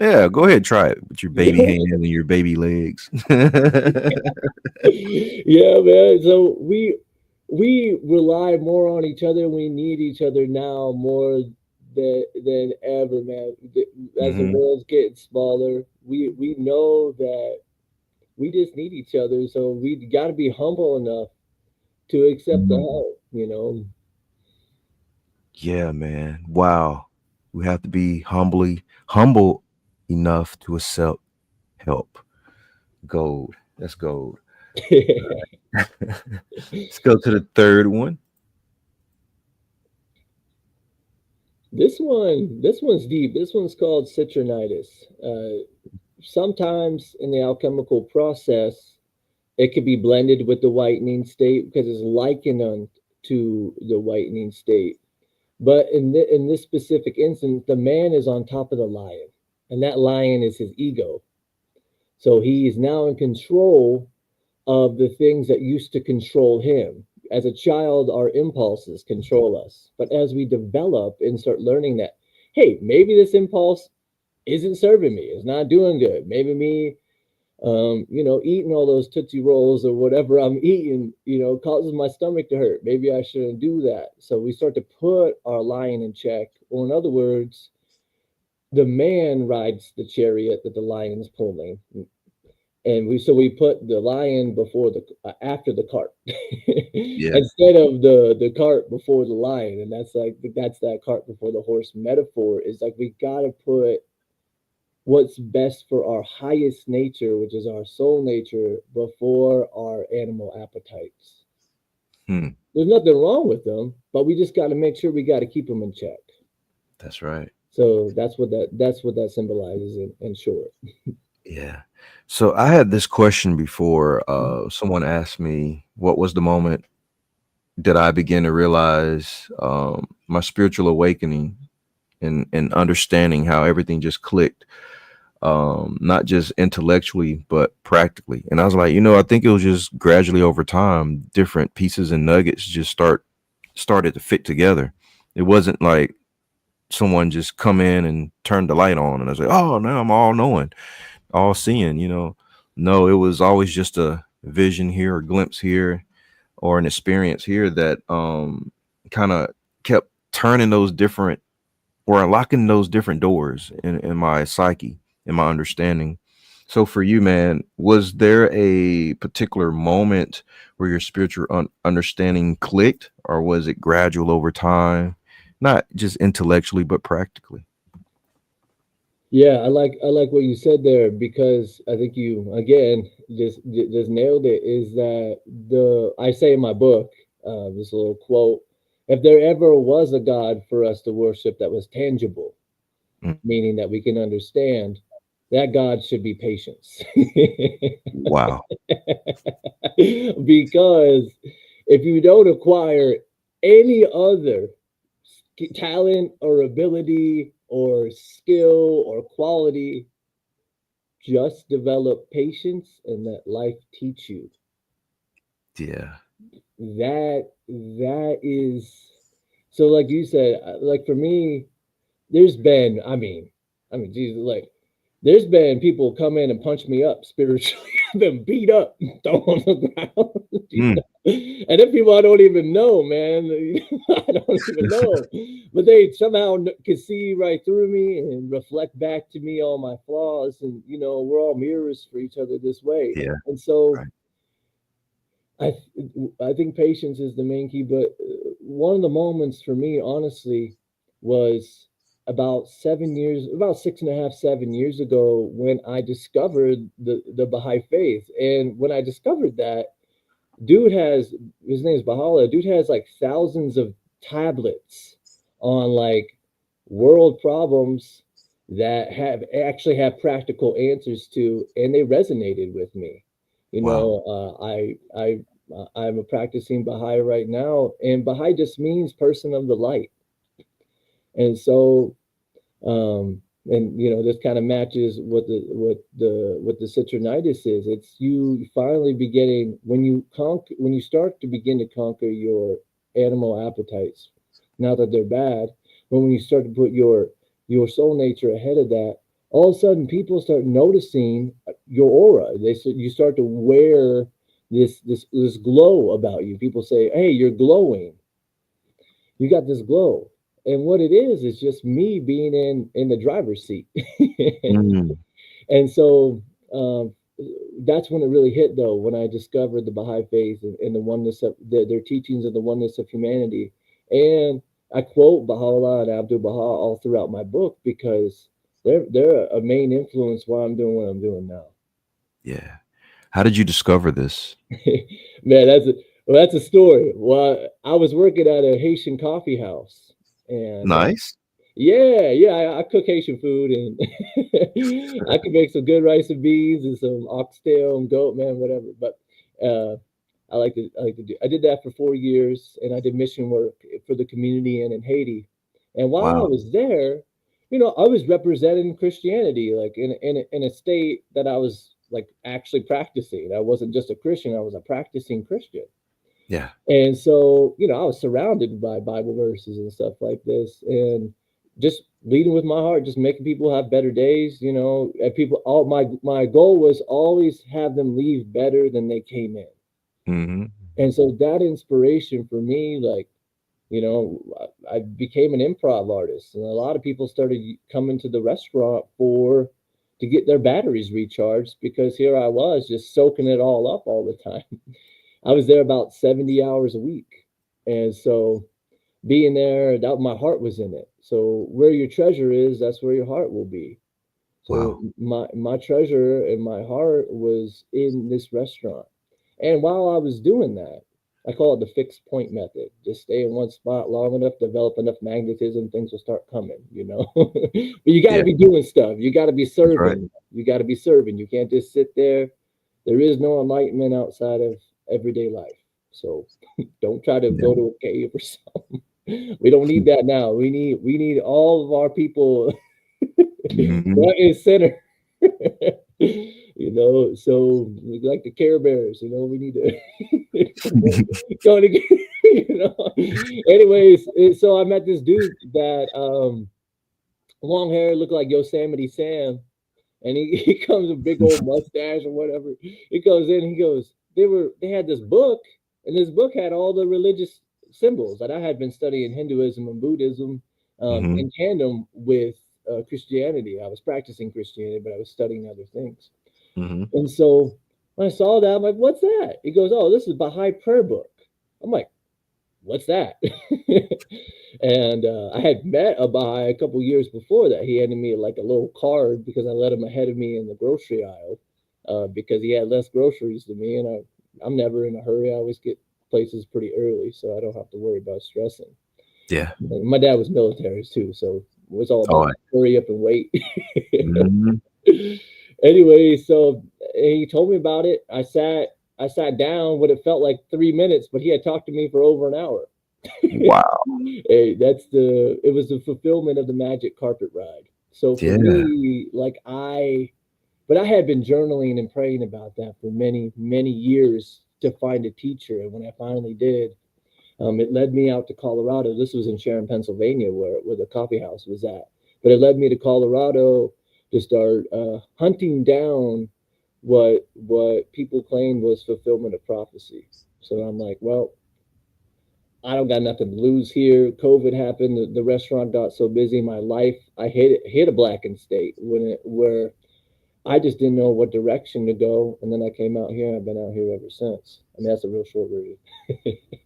Yeah, go ahead, try it with your baby hands and your baby legs. Yeah, man. So we rely more on each other. We need each other now more than ever, man. As the Hmm. world's getting smaller, we know that we just need each other. So we got to be humble enough to accept the help. Yeah, man. Wow. We have to be humble enough to accept help. Gold. That's gold. Let's go to the third one. This one's deep. This one's called citrinitis. Sometimes in the alchemical process, it could be blended with the whitening state because it's likened to the whitening state. But in this specific instance, the man is on top of the lion, and that lion is his ego. So he is now in control of the things that used to control him. As a child, our impulses control us. But as we develop and start learning that, hey, maybe this impulse isn't serving me, it's not doing good. Maybe me, eating all those Tootsie Rolls or whatever I'm eating, causes my stomach to hurt. Maybe I shouldn't do that. So we start to put our lion in check. Or, in other words, the man rides the chariot that the lion's pulling. And we put the lion before the after the cart Yeah. instead of the cart before the lion, and that's that cart before the horse metaphor. Is like we got to put what's best for our highest nature, which is our soul nature, before our animal appetites. Hmm. There's nothing wrong with them, but we just got to make sure we got to keep them in check. That's right. So that's what that symbolizes in short. Yeah. So I had this question before. Someone asked me, what was the moment that I began to realize my spiritual awakening and understanding how everything just clicked, not just intellectually but practically. And I was like, I think it was just gradually over time, different pieces and nuggets just started to fit together. It wasn't like someone just come in and turned the light on and I was like, oh, now I'm all knowing, all seeing. No, it was always just a vision here, a glimpse here, or an experience here that kind of kept turning those different or unlocking those different doors in my psyche, in my understanding. So for you, man, was there a particular moment where your spiritual understanding clicked, or was it gradual over time, not just intellectually but practically? Yeah, I like what you said there, because I think you again just nailed it. Is that the I say in my book, this little quote: if there ever was a God for us to worship that was tangible, Mm. meaning that we can understand, that God should be patience. Wow. Because if you don't acquire any other talent or ability or skill or quality, just develop patience and let life teach you. Yeah. That is So like you said, like for me, there's been, Jesus, like there's been people come in and punch me up spiritually. I've been beat up, thrown on the ground, Mm, and then people I don't even know, man. I don't even know, but they somehow can see right through me and reflect back to me all my flaws, and we're all mirrors for each other this way. yeah, And so right. I I think patience is the main key, but one of the moments for me, honestly, was about 7 years, about 6.5, 7 years ago, when I discovered the Baha'i faith. And when I discovered that, dude has his name is Bahala. Dude has like thousands of tablets on like world problems that have practical answers to, and they resonated with me. Wow. I'm a practicing Baha'i right now, and Baha'i just means person of the light. And so, and this kind of matches what the citronitis is. It's you finally beginning when you start to begin to conquer your animal appetites. Not that they're bad, but when you start to put your soul nature ahead of that, all of a sudden people start noticing your aura. You start to wear this glow about you. People say, "Hey, you're glowing. You got this glow." And what it is just me being in the driver's seat. Mm, And so that's when it really hit, though, when I discovered the Baha'i faith and the oneness of their teachings of the oneness of humanity. And I quote Baha'u'llah and Abdul Baha all throughout my book because they're a main influence why I'm doing what I'm doing now. yeah. How did you discover this? Man, that's a story. Well, I was working at a Haitian coffee house, and Nice. yeah, I cook Haitian food, and I can make some good rice and beans and some oxtail and goat, man, whatever. But uh, I did that for 4 years, and I did mission work for the community and in Haiti. And while I Wow. was there, I was representing Christianity, like in a state that I was like actually practicing. I wasn't just a Christian; I was a practicing Christian. Yeah. And so, I was surrounded by Bible verses and stuff like this, and just leading with my heart, just making people have better days. And people, all my goal was always have them leave better than they came in. Hmm. And so that inspiration for me, like, I became an improv artist, and a lot of people started coming to the restaurant to get their batteries recharged because here I was just soaking it all up all the time. I was there about 70 hours a week. And so being there, that my heart was in it. So where your treasure is, that's where your heart will be. So Wow. my treasure and my heart was in this restaurant. And while I was doing that, I call it the fixed point method. Just stay in one spot long enough, develop enough magnetism, things will start coming. But you got to Yeah, be doing stuff. You got to be that's right. serving. You got to be serving. You can't just sit there. There is no enlightenment outside of everyday life. So don't try to Yeah. go to a cave or something. We don't need that now. We need all of our people Hmm. front and center. So like the Care Bears, we need to go together. Anyways, so I met this dude that long hair, looked like Yosemite Sam, and he comes with a big old mustache or whatever. He goes in, he goes, they had this book, and this book had all the religious symbols that I had been studying Hinduism and Buddhism Hmm. in tandem with Christianity. I was practicing Christianity, but I was studying other things. Hmm. And so when I saw that, I'm like, what's that? He goes, oh, this is Baha'i prayer book. I'm like, what's that? And I had met a Baha'i a couple years before that. He handed me like a little card because I let him ahead of me in the grocery aisle because he had less groceries than me. And I'm never in a hurry. I always get places pretty early, so I don't have to worry about stressing. Yeah. And my dad was military too, so it was all Oh, about hurry up and wait. mhm. Anyway, so he told me about it. I sat down what it felt like 3 minutes, but he had talked to me for over an hour. Wow. Hey, it was the fulfillment of the magic carpet ride. So for Yeah. me, but I had been journaling and praying about that for many, many years to find a teacher. And when I finally did, It led me out to Colorado. This was in Sharon, Pennsylvania, where the coffee house was at. But it led me to Colorado to start hunting down what people claimed was fulfillment of prophecy. So I'm like, well, I don't got nothing to lose here. COVID happened. The restaurant got so busy. My life, I hit a blackened state where I just didn't know what direction to go. And then I came out here. And I've been out here ever since. I mean, that's a real short version.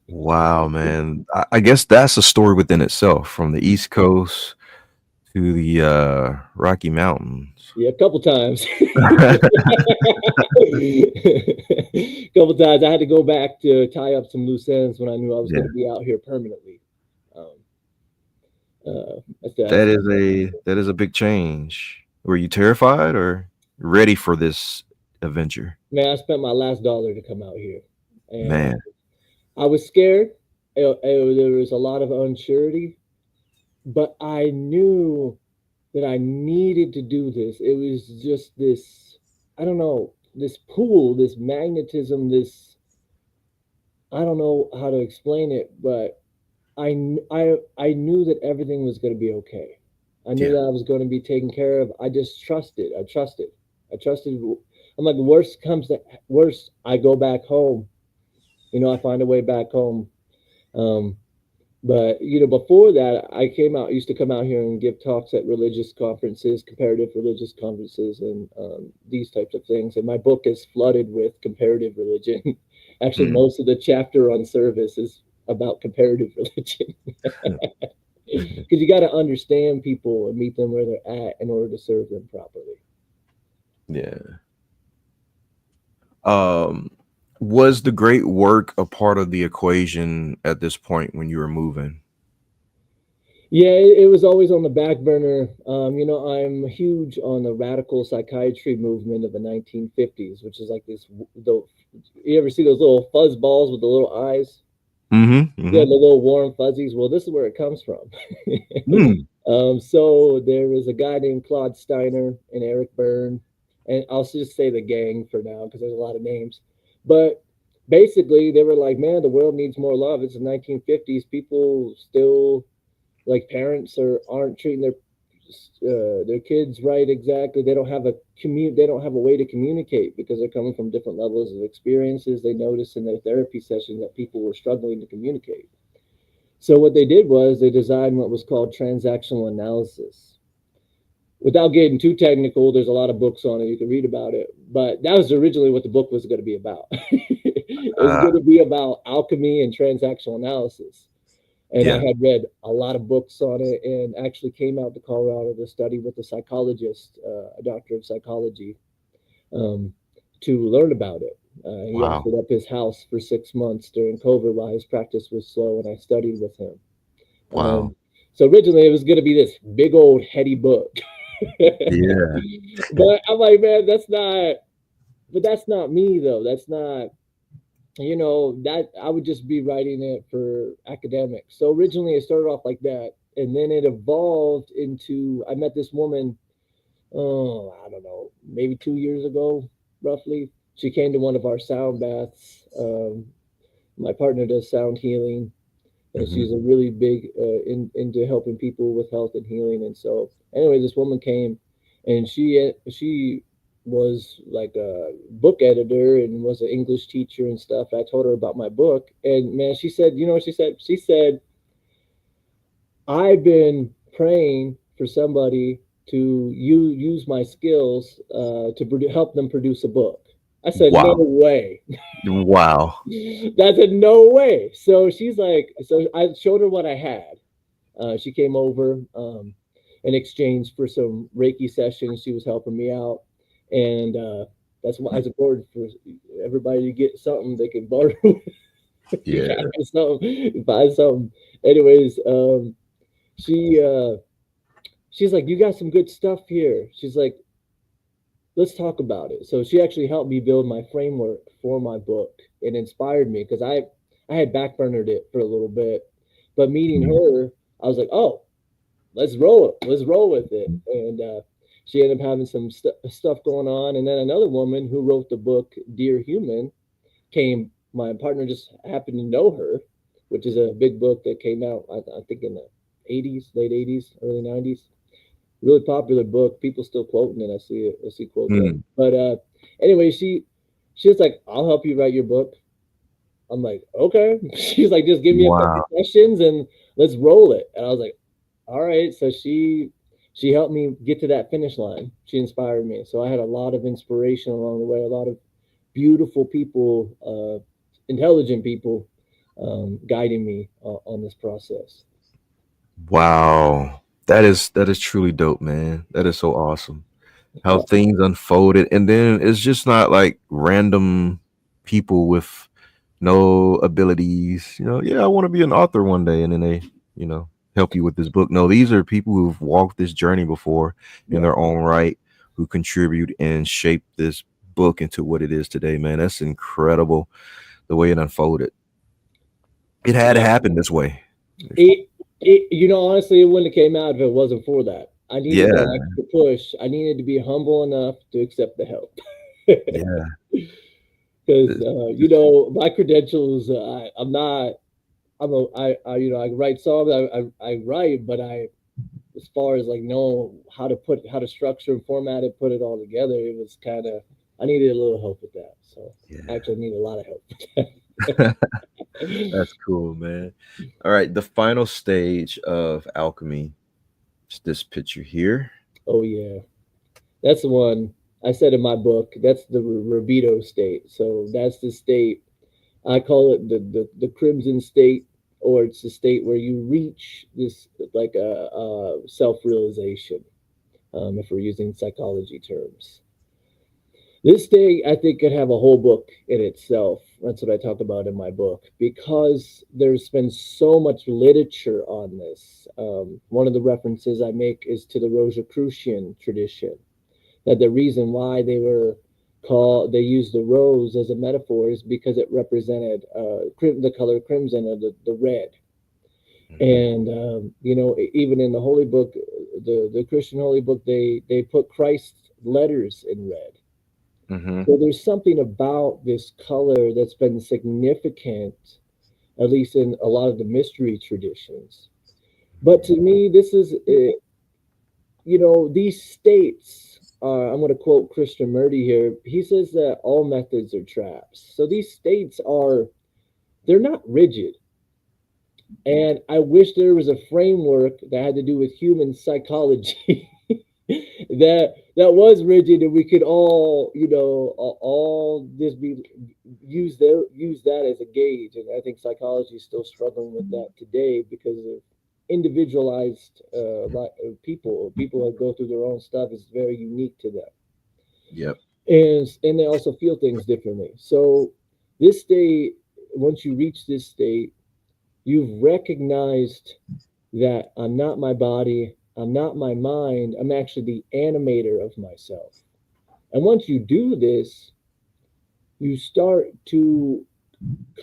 Wow, man. I guess that's a story within itself, from the East Coast to the Rocky Mountains. Yeah, a couple times. A couple times I had to go back to tie up some loose ends when I knew I was going Yeah. to be out here permanently. Um, That is a big change. Were you terrified or ready for this adventure? man, I spent my last dollar to come out here, and Man, I was scared. There was a lot of uncertainty, but I knew that I needed to do this. It was just this, I don't know, this pull, this magnetism, this, I don't know how to explain it, but I knew that everything was going to be okay. I knew yeah. that I was going to be taken care of. I just trusted. I trusted. I trusted. I'm like, worst comes to worst, I go back home. I find a way back home. Um, but before that, I came out. Used to come out here and give talks at religious conferences, comparative religious conferences, and these types of things. And my book is flooded with comparative religion. Actually, Mm. most of the chapter on service is about comparative religion. Because you got to understand people and meet them where they're at in order to serve them properly. Yeah. Um, was the great work a part of the equation at this point when you were moving? Yeah, it was always on the back burner. I'm huge on the radical psychiatry movement of the 1950s, which is like this. You ever see those little fuzz balls with the little eyes? Mhm, Yeah, mhm. the little warm fuzzies. Well, this is where it comes from. Mm. So there was a guy named Claude Steiner and Eric Byrne, and I'll just say the gang for now because there's a lot of names. But basically, they were like, "Man, the world needs more love." It's the 1950s. People still, like, parents aren't treating their kids right exactly. They don't have a They don't have a way to communicate because they're coming from different levels of experiences. They noticed in their therapy sessions that people were struggling to communicate. So what they did was they designed what was called transactional analysis. Without getting too technical, there's a lot of books on it. You can read about it, but that was originally what the book was going to be about. It was Uh, going to be about alchemy and transactional analysis. And I yeah. had read a lot of books on it, and actually came out to Colorado to study with a psychologist, a doctor of psychology, um, to learn about it. He Wow. offered up his house for 6 months during COVID while his practice was slow, and I studied with him. Wow. So originally it was going to be this big old heady book, Yeah. but I'm like, man, that's not me though. That's not, that I would just be writing it for academics. So originally it started off like that, and then it evolved into, I met this woman, oh, I don't know, maybe 2 years ago, roughly. She came to one of our sound baths. My partner does sound healing, and Mhm. she's a really big into helping people with health and healing. And so, anyway, this woman came, and she was like a book editor and was an English teacher and stuff. I told her about my book, and man, she said, you know what she said? She said, I've been praying for somebody to use my skills to help them produce a book. I said, no Wow. way. Wow. That's a no way. So she's like, so I showed her what I had. She came over in exchange for some Reiki sessions. She was helping me out, and that's why I supported for everybody to get something they can borrow. You Yeah. got something, buy something. Anyways, she she's like, you got some good stuff here. She's like, let's talk about it. So she actually helped me build my framework for my book. It inspired me because I had backburnered it for a little bit, but meeting Mhm. her, I was like, oh, let's roll it. Let's roll with it. And she ended up having some stuff going on. And then another woman who wrote the book, Dear Human, came. My partner just happened to know her. which is a big book that came out, I think, in the 80s, late 80s, early 90s. Really popular book. People still quoting it. I see quotes of it. Mm. But anyway, she was like, "I'll help you write your book." I'm like, "Okay." She's like, "Just give me a couple Wow. questions and let's roll it." And I was like, "All right." So she helped me get to that finish line. She inspired me. So I had a lot of inspiration along the way. A lot of beautiful people, intelligent people, guiding me on this process. Wow. That is truly dope, man. That is so awesome. How Uh, things unfolded, and then it's just not like random people with no abilities. Yeah, I want to be an author one day, and then they, help you with this book. No, these are people who've walked this journey before in yeah, their own right, who contribute and shape this book into what it is today, man. That's incredible the way it unfolded. It had to yeah. happen this way. Honestly, it wouldn't have came out if it wasn't for that. I needed Yeah, that extra push. I needed to be humble enough to accept the help. yeah. Because This- my credentials, I'm not. I write songs. I write, but as far as like know how to structure and format it, put it all together, it was kind of, I needed a little help with that. So yeah. actually, I need a lot of help with that. That's cool, man. All right, the final stage of alchemy is this picture here. Oh yeah, that's the one I said in my book. That's the libido state. So that's the state. I call it the crimson state, or it's the state where you reach this like a self realization. If we're using psychology terms, this state I think could have a whole book in itself. That's what I talk about in my book because there's been so much literature on this. One of the references I make is to the Rosicrucian tradition, that the reason why they used the rose as a metaphor is because it represented the color crimson, or the red. Hmm. And even in the holy book, the Christian holy book, they put Christ's letters in red. Hmm. So there's something about this color that's been significant, at least in a lot of the mystery traditions. But to me, this is these states are, I'm going to quote Christian Murdy here. He says that all methods are traps. So these states are, they're not rigid. And I wish there was a framework that had to do with human psychology that was rigid, and we could all, all this be use that as a gauge. And I think psychology is still struggling with that today because of individualized people that go through their own stuff is very unique to them, Yep. and they also feel things differently. So this state, once you reach this state, you've recognized that I'm not my body, I'm not my mind, I'm actually the animator of myself. And once you do this, you start to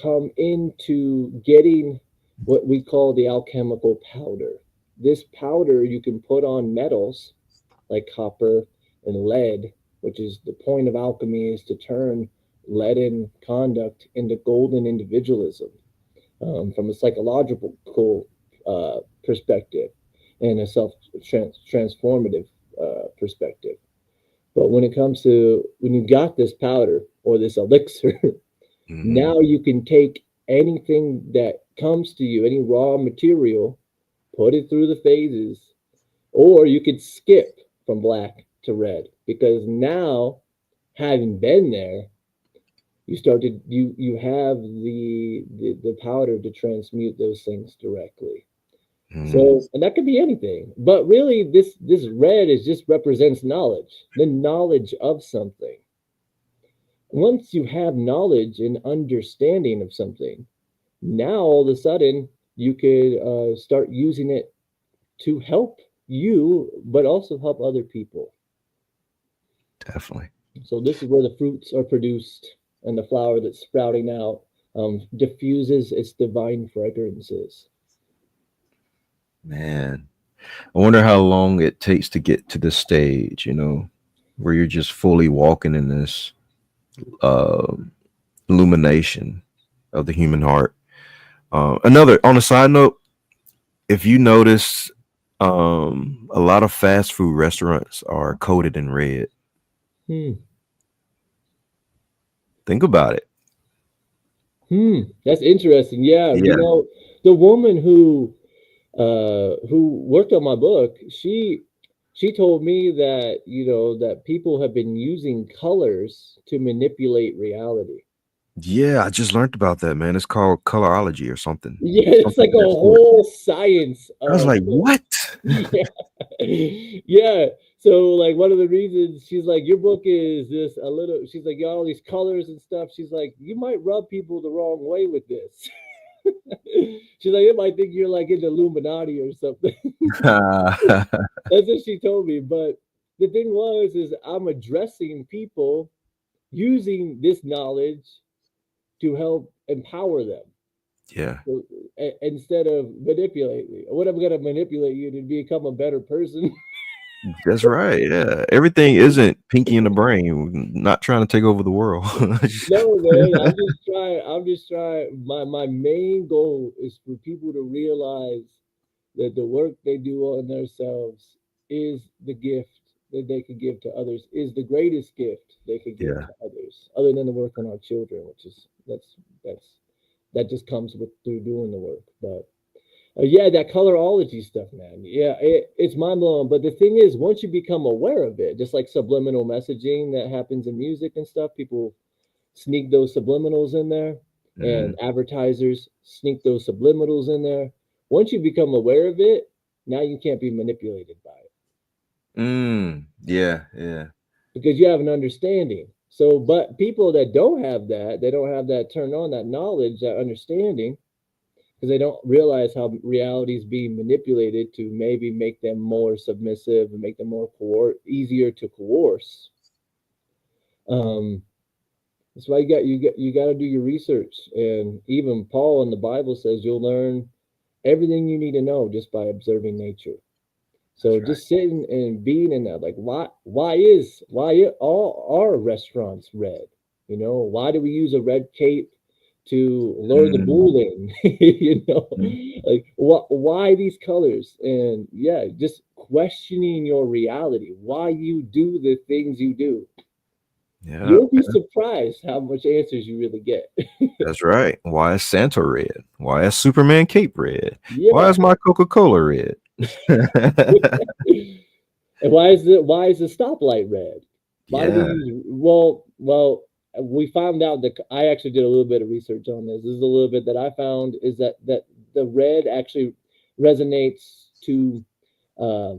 come into getting what we call the alchemical powder. This powder you can put on metals like copper and lead, which is the point of alchemy, is to turn leaden conduct into golden individualism, from a psychological perspective and a transformative perspective. But when it comes to when you got this powder or this elixir, Hmm. now you can take anything that comes to you, any raw material, put it through the phases, or you could skip from black to red because now, having been there, you have the powder to transmute those things directly. Hmm. So, and that could be anything, but really this red is just represents knowledge, the knowledge of something. Once you have knowledge and understanding of something, now all of a sudden you could start using it to help you, but also help other people. Definitely. So this is where the fruits are produced, and the flower that's sprouting out diffuses its divine fragrances. Man, I wonder how long it takes to get to the stage, where you're just fully walking in this uh, illumination of the human heart. Another on a side note, if you notice, a lot of fast food restaurants are coated in red. Hmm. Think about it. That's interesting. Yeah, Yeah. the woman who worked on my book, she told me that that people have been using colors to manipulate reality. Yeah, I just learned about that, man. It's called colorology or something. Yeah, it's Something like of a that sort. whole science I was of like, what? yeah. Yeah. So like one of the reasons she's like, your book is this a little she's like, you got all these colors and stuff. She's like, you might rub people the wrong way with this. She's like, they might think you're like in the Illuminati or something. That's what she told me. But the thing was, is I'm addressing people using this knowledge to help empower them. Yeah, So, instead of manipulating, what I'm gonna manipulate you to become a better person. that's right. Yeah, everything isn't Pinky in the Brain. Not trying to take over the world. No, man, I'm just trying. My main goal is for people to realize that the work they do on themselves is the gift that they can give to others, is the greatest gift they could give Yeah, to others, other than the work on our children, which is that's that just comes with through doing the work. But yeah, that colorology stuff, man. Yeah, it's mind blowing. But the thing is, once you become aware of it, just like subliminal messaging that happens in music and stuff, people sneak those subliminals in there, and mhm. advertisers sneak those subliminals in there. Once you become aware of it, now you can't be manipulated by it Yeah, yeah, because you have an understanding. So, but people that don't have that, they don't have that turned on, that knowledge, that understanding, because they don't realize how reality is being manipulated to maybe make them more submissive and make them more easier to coerce. Um, that's why you got to do your research. And even Paul in the Bible says you'll learn everything you need to know just by observing nature. So that's right. just sitting and being in that, like why all are restaurants red? Why do we use a red cape to lure the Mm, bull in? you know, mm. like why these colors? And yeah, just questioning your reality, why you do the things you do. Yeah, You'll be surprised how much answers you really get. that's right. Why is Santa red? Why is Superman cape red? Why Yeah. is my Coca-Cola red? And why is the stoplight red? Why do we Yeah. use well we found out that I actually did a little bit of research on this. This is a little bit that I found is that the red actually resonates to uh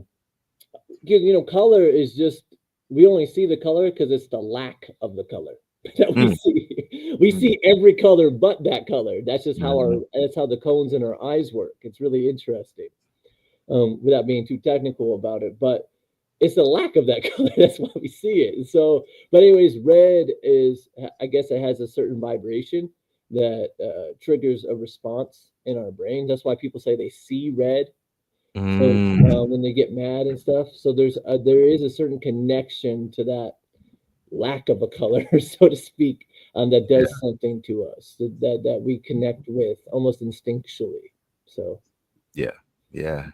color is just we only see the color because it's the lack of the color that we Mm, see. We mm, see every color but that color. That's just how mhm. the cones in our eyes work. It's really interesting. Without being too technical about it, but it's the lack of that color. That's why we see it. So, but anyways, red is, I guess, it has a certain vibration that triggers a response in our brain. That's why people say they see red. So Mm, when they get mad and stuff, so there is a certain connection to that lack of a color, so to speak, that yeah, does something to us that we connect with almost instinctually. So yeah, yeah.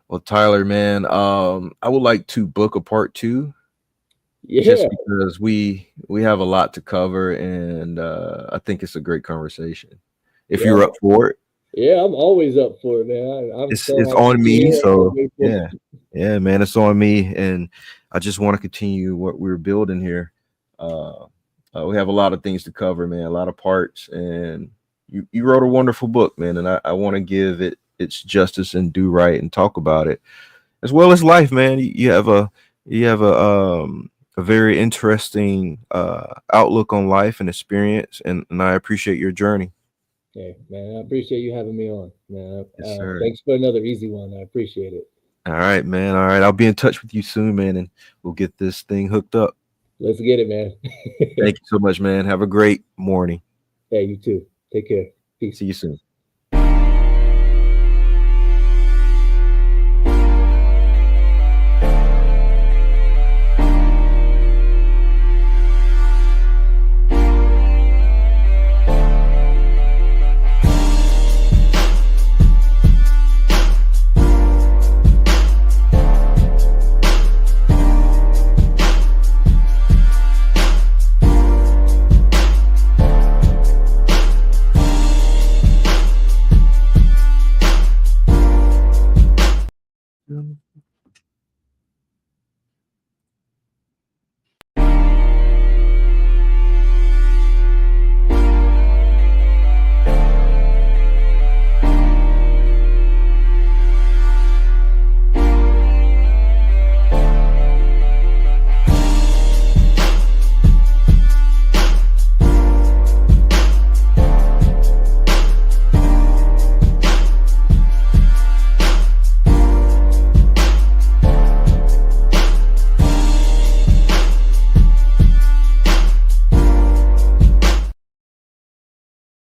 Well, Tyler, man, I would like to book a part two yeah, just because we have a lot to cover, and I think it's a great conversation. If yeah. you're up for it, Yeah, I'm always up for it, man. I'm so it's happy to on be me. here. I'm so So grateful. yeah, yeah, man, it's on me, and I just want to continue what we're building here. Uh, we have a lot of things to cover, man, a lot of parts, and you wrote a wonderful book, man, and I want to give it its justice and do right and talk about it as well as life, man. You have a very interesting outlook on life and experience, and I appreciate your journey. Hey, man, I appreciate you having me on, man. Yes, sir. Thanks for another easy one. I appreciate it. All right, man. All right, I'll be in touch with you soon, man, and we'll get this thing hooked up. Let's get it, man. Thank you so much, man. Have a great morning. Yeah, you too. Take care. See Peace. you soon.